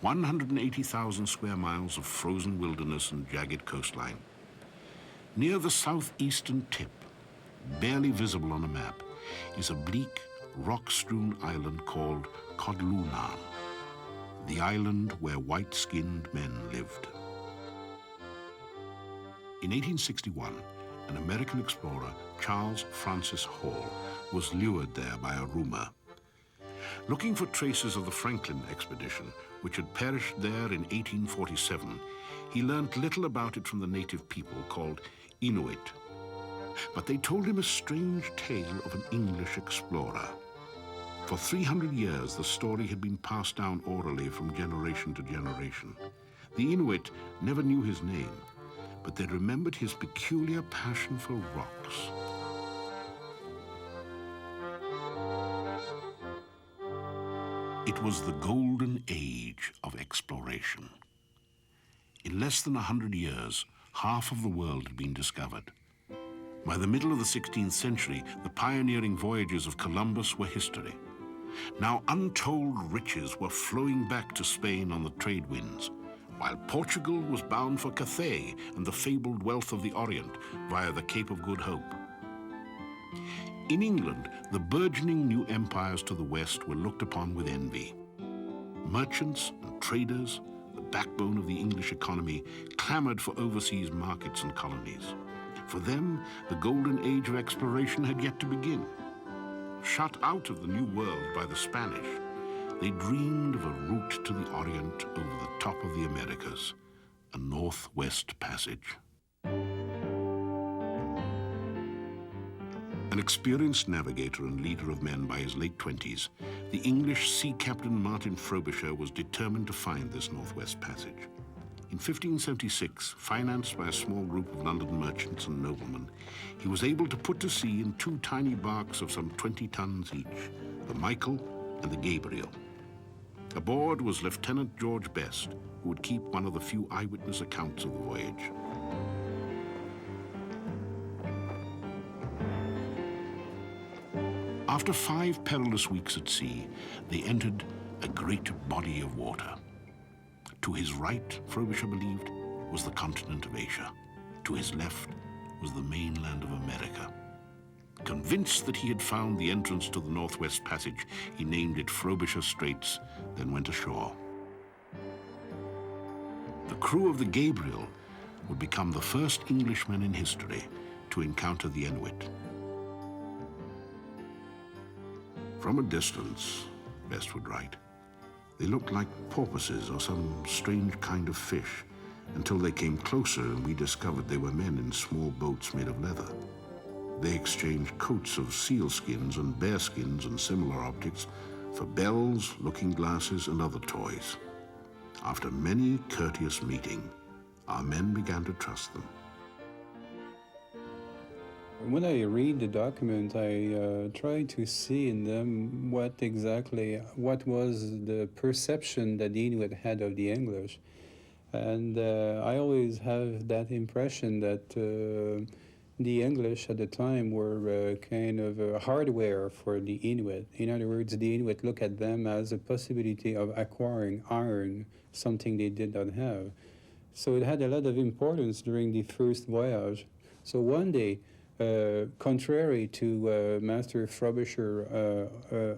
180,000 square miles of frozen wilderness and jagged coastline. Near the southeastern tip, barely visible on a map, is a bleak, rock-strewn island called Kodlunan, the island where white-skinned men lived. In 1861, an American explorer, Charles Francis Hall, was lured there by a rumor. Looking for traces of the Franklin expedition, which had perished there in 1847, he learned little about it from the native people called Inuit. But they told him a strange tale of an English explorer. For 300 years, the story had been passed down orally from generation to generation. The Inuit never knew his name, but they remembered his peculiar passion for rocks. It was the golden age of exploration. In less than 100 years, half of the world had been discovered. By the middle of the 16th century, the pioneering voyages of Columbus were history. Now untold riches were flowing back to Spain on the trade winds, while Portugal was bound for Cathay and the fabled wealth of the Orient via the Cape of Good Hope. In England, the burgeoning new empires to the west were looked upon with envy. Merchants and traders, the backbone of the English economy, clamored for overseas markets and colonies. For them, the golden age of exploration had yet to begin. Shut out of the New World by the Spanish, they dreamed of a route to the Orient over the top of the Americas, a northwest passage. An experienced navigator and leader of men by his late 20s, the English sea captain Martin Frobisher was determined to find this northwest passage. In 1576, financed by a small group of London merchants and noblemen, he was able to put to sea in two tiny barks of some 20 tons each, the Michael and the Gabriel. Aboard was Lieutenant George Best, who would keep one of the few eyewitness accounts of the voyage. After 5 perilous weeks at sea, they entered a great body of water. To his right, Frobisher believed, was the continent of Asia. To his left was the mainland of America. Convinced that he had found the entrance to the Northwest Passage, he named it Frobisher Straits, then went ashore. The crew of the Gabriel would become the first Englishmen in history to encounter the Inuit. From a distance, Best would write, they looked like porpoises or some strange kind of fish, until they came closer and we discovered they were men in small boats made of leather. They exchanged coats of seal skins and bear skins and similar objects for bells, looking glasses, and other toys. After many courteous meeting, our men began to trust them. When I read the document, I try to see in them what was the perception that the Inuit had of the English. And I always have that impression that the English at the time were kind of hardware for the Inuit. In other words, the Inuit look at them as a possibility of acquiring iron, something they did not have. So it had a lot of importance during the first voyage. So one day, contrary to Master Frobisher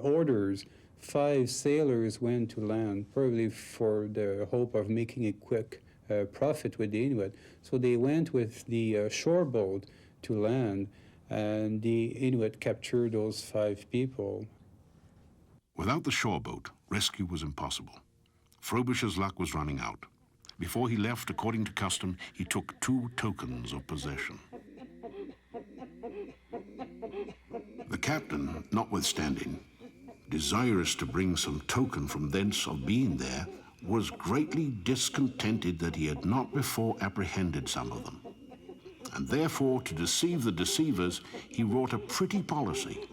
orders, 5 sailors went to land, probably for the hope of making a quick profit with the Inuit. So they went with the shore boat to land, and the Inuit captured those 5 people. Without the shore boat, rescue was impossible. Frobisher's luck was running out. Before he left, according to custom, he took 2 tokens of possession. The captain, notwithstanding, desirous to bring some token from thence of being there, was greatly discontented that he had not before apprehended some of them. And therefore, to deceive the deceivers, he wrought a pretty policy.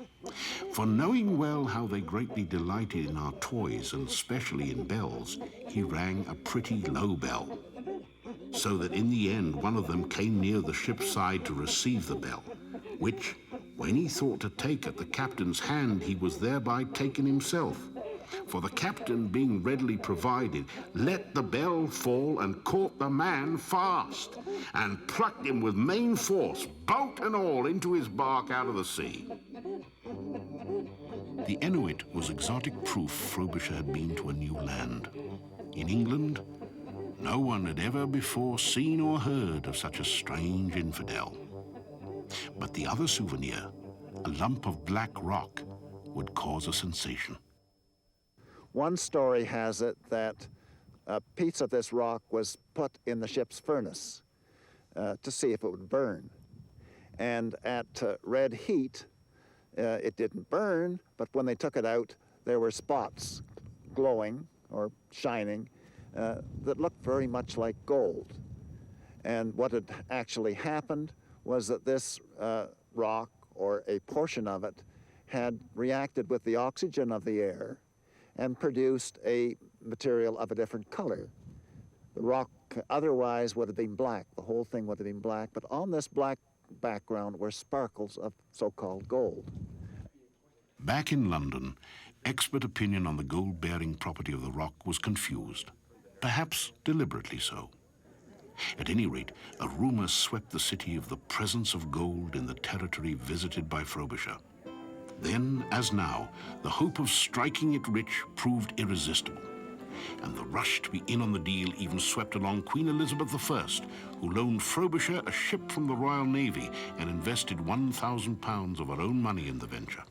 For knowing well how they greatly delighted in our toys, and especially in bells, he rang a pretty low bell, so that in the end one of them came near the ship's side to receive the bell, which, when he thought to take at the captain's hand, he was thereby taken himself. For the captain, being readily provided, let the bell fall and caught the man fast, and plucked him with main force, boat and all, into his bark out of the sea. The Inuit was exotic proof Frobisher had been to a new land. In England, no one had ever before seen or heard of such a strange infidel. But the other souvenir, a lump of black rock, would cause a sensation. One story has it that a piece of this rock was put in the ship's furnace to see if it would burn. And at red heat, it didn't burn, but when they took it out, there were spots glowing or shining that looked very much like gold. And what had actually happened was that this rock, or a portion of it, had reacted with the oxygen of the air and produced a material of a different color. The rock otherwise would have been black. The whole thing would have been black, but on this black background were sparkles of so-called gold. Back in London, expert opinion on the gold-bearing property of the rock was confused, perhaps deliberately so. At any rate, a rumor swept the city of the presence of gold in the territory visited by Frobisher. Then, as now, the hope of striking it rich proved irresistible, and the rush to be in on the deal even swept along Queen Elizabeth I, who loaned Frobisher a ship from the Royal Navy and invested £1,000 of her own money in the venture.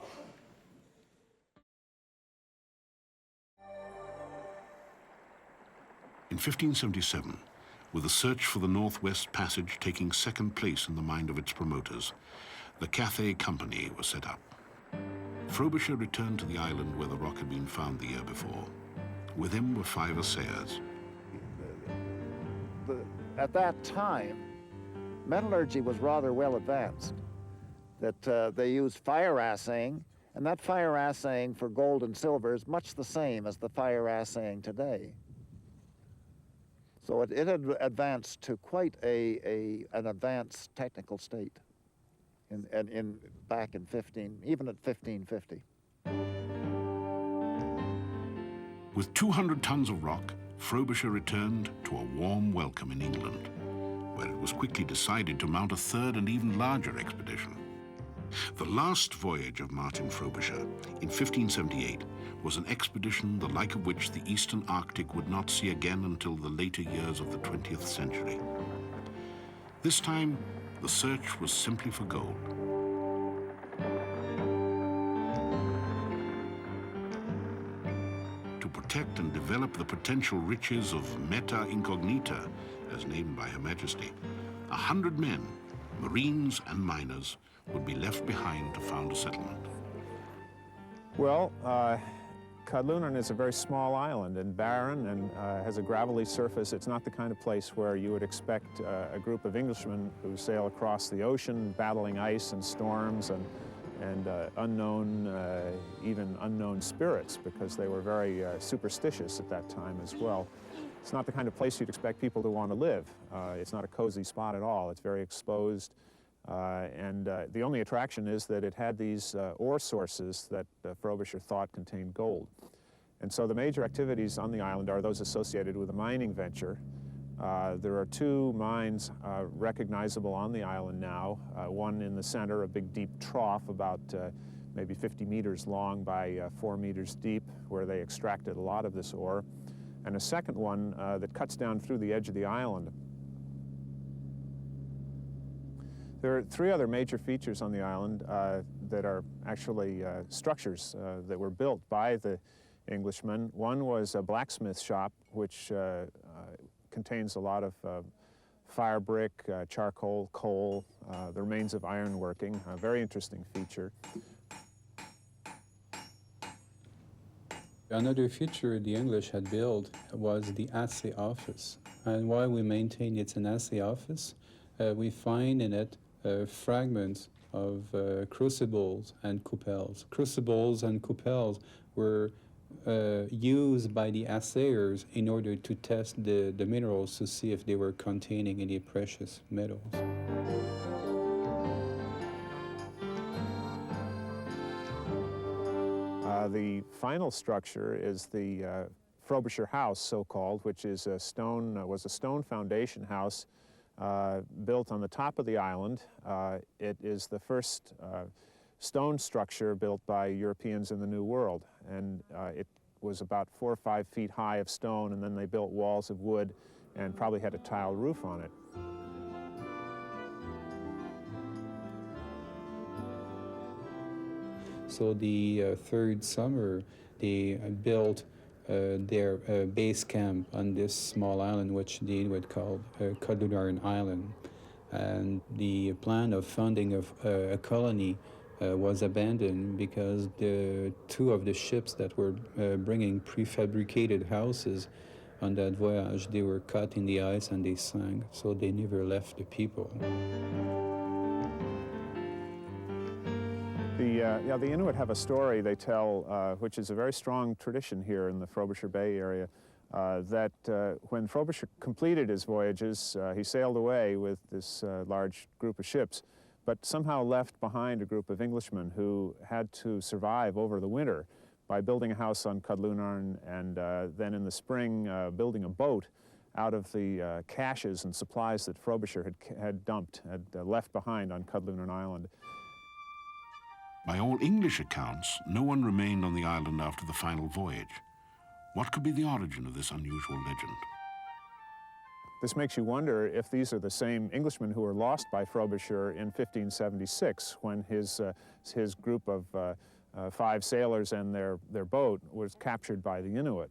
In 1577, with the search for the Northwest Passage taking second place in the mind of its promoters, the Cathay Company was set up. Frobisher returned to the island where the rock had been found the year before. With him were 5 assayers. At that time, metallurgy was rather well advanced. That they used fire assaying, and that fire assaying for gold and silver is much the same as the fire assaying today. So it had advanced to quite an advanced technical state back in even at 1550. With 200 tons of rock, Frobisher returned to a warm welcome in England, where it was quickly decided to mount a third and even larger expedition. The last voyage of Martin Frobisher, in 1578, was an expedition the like of which the eastern Arctic would not see again until the later years of the 20th century. This time, the search was simply for gold. To protect and develop the potential riches of Meta Incognita, as named by Her Majesty, 100 men, Marines and miners, would be left behind to found a settlement. Well, Codlunan is a very small island and barren and has a gravelly surface. It's not the kind of place where you would expect a group of Englishmen who sail across the ocean battling ice and storms and even unknown spirits, because they were very superstitious at that time as well. It's not the kind of place you'd expect people to want to live. It's not a cozy spot at all. It's very exposed. The only attraction is that it had these ore sources that Frobisher thought contained gold. And so the major activities on the island are those associated with a mining venture. There are 2 mines recognizable on the island now, one in the center, a big deep trough about maybe 50 meters long by 4 meters deep, where they extracted a lot of this ore, and a second one that cuts down through the edge of the island. There are 3 other major features on the island that are actually structures that were built by the Englishmen. One was a blacksmith shop, which contains a lot of fire brick, charcoal, coal, the remains of ironworking, a very interesting feature. Another feature the English had built was the assay office. And while we maintain it's an assay office, we find in it fragments of crucibles and coupels. Crucibles and coupels were used by the assayers in order to test the minerals to see if they were containing any precious metals. The final structure is the Frobisher house, so-called, which is was a stone foundation house built on the top of the island. It is the first stone structure built by Europeans in the New World, and it was about 4 or 5 feet high of stone, and then they built walls of wood and probably had a tile roof on it. So the third summer, they built their base camp on this small island, which they would call Codlunan Island. and the plan of founding of a colony was abandoned because the two of the ships that were bringing prefabricated houses on that voyage, they were caught in the ice and they sank, so they never left the people. The Inuit have a story they tell, which is a very strong tradition here in the Frobisher Bay area, that when Frobisher completed his voyages, he sailed away with this large group of ships, but somehow left behind a group of Englishmen who had to survive over the winter by building a house on Codlunarn and then in the spring building a boat out of the caches and supplies that Frobisher had left behind on Codlunarn Island. By all English accounts, no one remained on the island after the final voyage. What could be the origin of this unusual legend? This makes you wonder if these are the same Englishmen who were lost by Frobisher in 1576 when his group of 5 sailors and their boat was captured by the Inuit.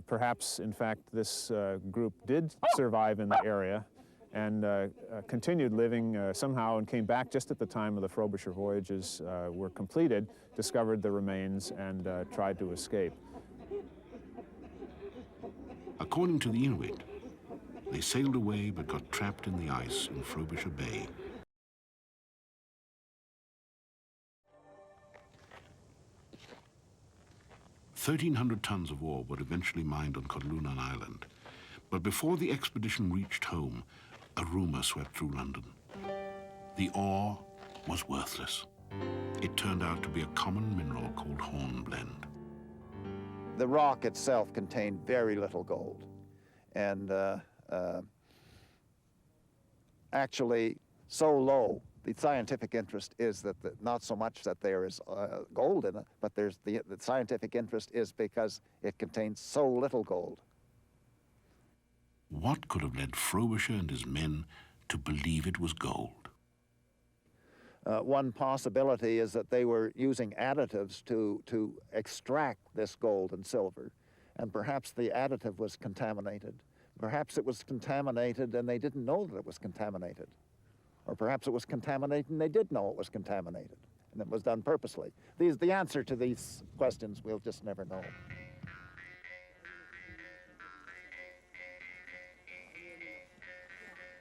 Perhaps, in fact, this group did survive in the area and continued living somehow and came back just at the time of the Frobisher voyages were completed, discovered the remains, and tried to escape. According to the Inuit, they sailed away but got trapped in the ice in Frobisher Bay. "1,300 tons of ore were eventually mined on Codlunarn Island, but before the expedition reached home, a rumor swept through London. The ore was worthless. It turned out to be a common mineral called hornblende. The rock itself contained very little gold, and actually so low, the scientific interest is that not so much that there is gold in it, but the scientific interest is because it contains so little gold. What could have led Frobisher and his men to believe it was gold? One possibility is that they were using additives to extract this gold and silver, and perhaps the additive was contaminated. Perhaps it was contaminated and they didn't know that it was contaminated. Or perhaps it was contaminated and they did know it was contaminated, and it was done purposely. The answer to these questions we'll just never know.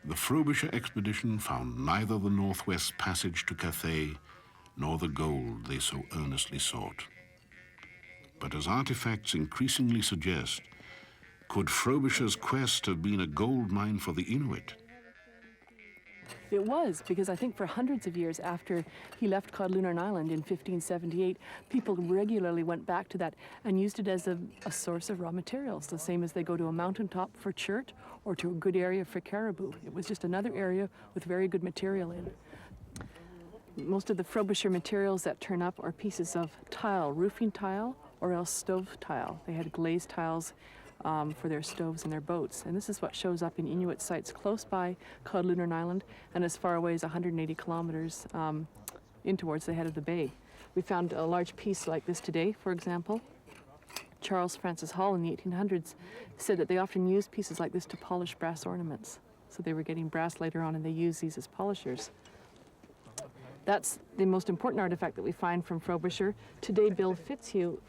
The Frobisher expedition found neither the Northwest Passage to Cathay nor the gold they so earnestly sought. But as artifacts increasingly suggest, could Frobisher's quest have been a gold mine for the Inuit? It was, because I think for hundreds of years after he left Codlunarn Island in 1578, people regularly went back to that and used it as a source of raw materials, the same as they go to a mountaintop for chert or to a good area for caribou. It was just another area with very good material in. Most of the Frobisher materials that turn up are pieces of tile, roofing tile, or else stove tile. They had glazed tiles for their stoves and their boats. And this is what shows up in Inuit sites close by Codlunarn Island and as far away as 180 kilometers in towards the head of the bay. We found a large piece like this today, for example. Charles Francis Hall in the 1800s said that they often used pieces like this to polish brass ornaments. So they were getting brass later on and they used these as polishers. That's the most important artifact that we find from Frobisher. Today, Bill Fitzhugh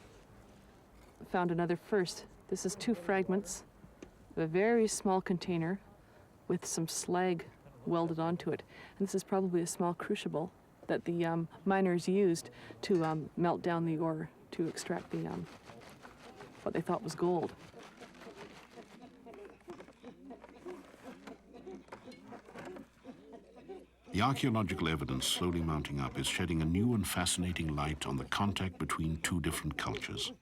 found another first. This is 2 fragments of a very small container with some slag welded onto it. And this is probably a small crucible that the miners used to melt down the ore to extract the what they thought was gold. The archaeological evidence slowly mounting up is shedding a new and fascinating light on the contact between 2 different cultures.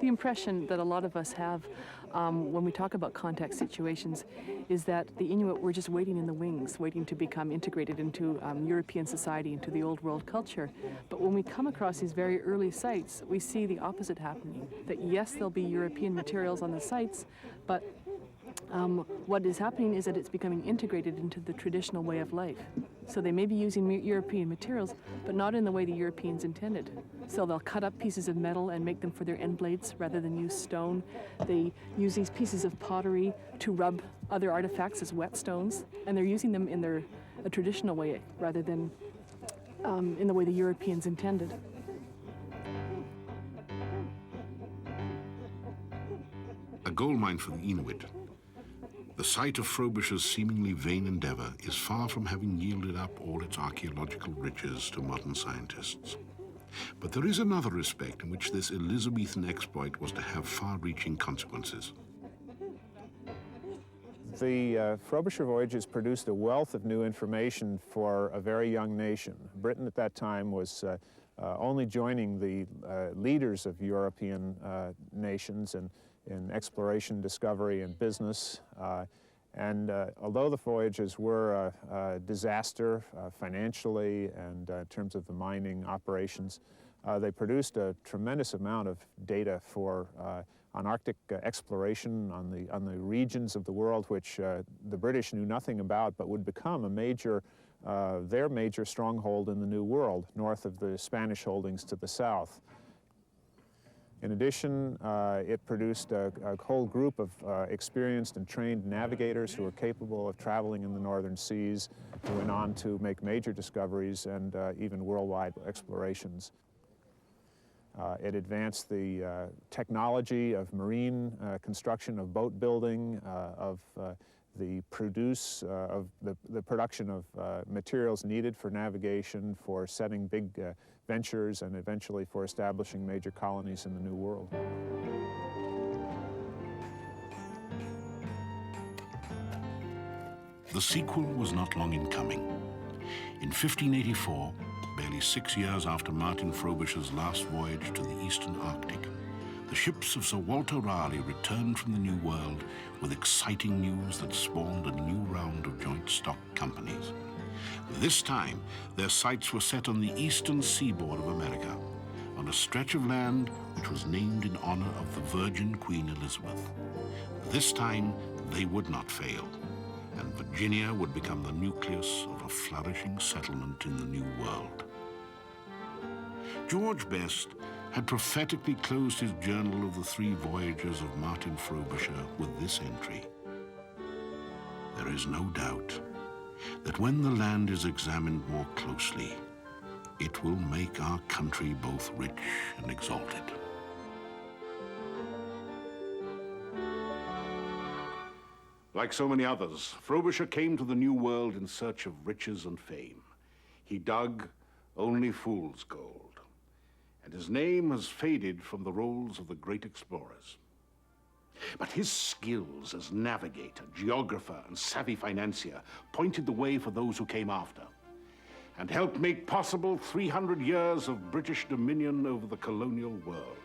The impression that a lot of us have when we talk about contact situations is that the Inuit were just waiting in the wings, waiting to become integrated into European society, into the old world culture. But when we come across these very early sites, we see the opposite happening, that yes, there'll be European materials on the sites, but what is happening is that it's becoming integrated into the traditional way of life. So they may be using European materials, but not in the way the Europeans intended. So they'll cut up pieces of metal and make them for their end blades rather than use stone. They use these pieces of pottery to rub other artifacts as whetstones, and they're using them in a traditional way rather than in the way the Europeans intended. A gold mine for the Inuit, the site of Frobisher's seemingly vain endeavor is far from having yielded up all its archaeological riches to modern scientists. But there is another respect in which this Elizabethan exploit was to have far-reaching consequences. The Frobisher voyages produced a wealth of new information for a very young nation. Britain at that time was only joining the leaders of European nations in exploration, discovery, and business. Although the voyages were a disaster financially and in terms of the mining operations, they produced a tremendous amount of data for on Arctic exploration on the regions of the world which the British knew nothing about, but would become a major, their major stronghold in the New World, north of the Spanish holdings to the south. In addition, it produced a whole group of experienced and trained navigators who were capable of traveling in the northern seas, who went on to make major discoveries and even worldwide explorations. It advanced the technology of marine construction, of boat building, of the production of materials needed for navigation, for setting big ventures, and eventually for establishing major colonies in the New World. The sequel was not long in coming. In 1584, barely 6 years after Martin Frobisher's last voyage to the eastern Arctic, the ships of Sir Walter Raleigh returned from the New World with exciting news that spawned a new round of joint stock companies. This time, their sights were set on the eastern seaboard of America, on a stretch of land which was named in honor of the Virgin Queen Elizabeth. This time, they would not fail, and Virginia would become the nucleus of a flourishing settlement in the New World. George Best had prophetically closed his journal of the 3 voyages of Martin Frobisher with this entry: "There is no doubt that when the land is examined more closely, it will make our country both rich and exalted." Like so many others, Frobisher came to the New World in search of riches and fame. He dug only fool's gold, and his name has faded from the rolls of the great explorers. But his skills as navigator, geographer, and savvy financier pointed the way for those who came after, and helped make possible 300 years of British dominion over the colonial world.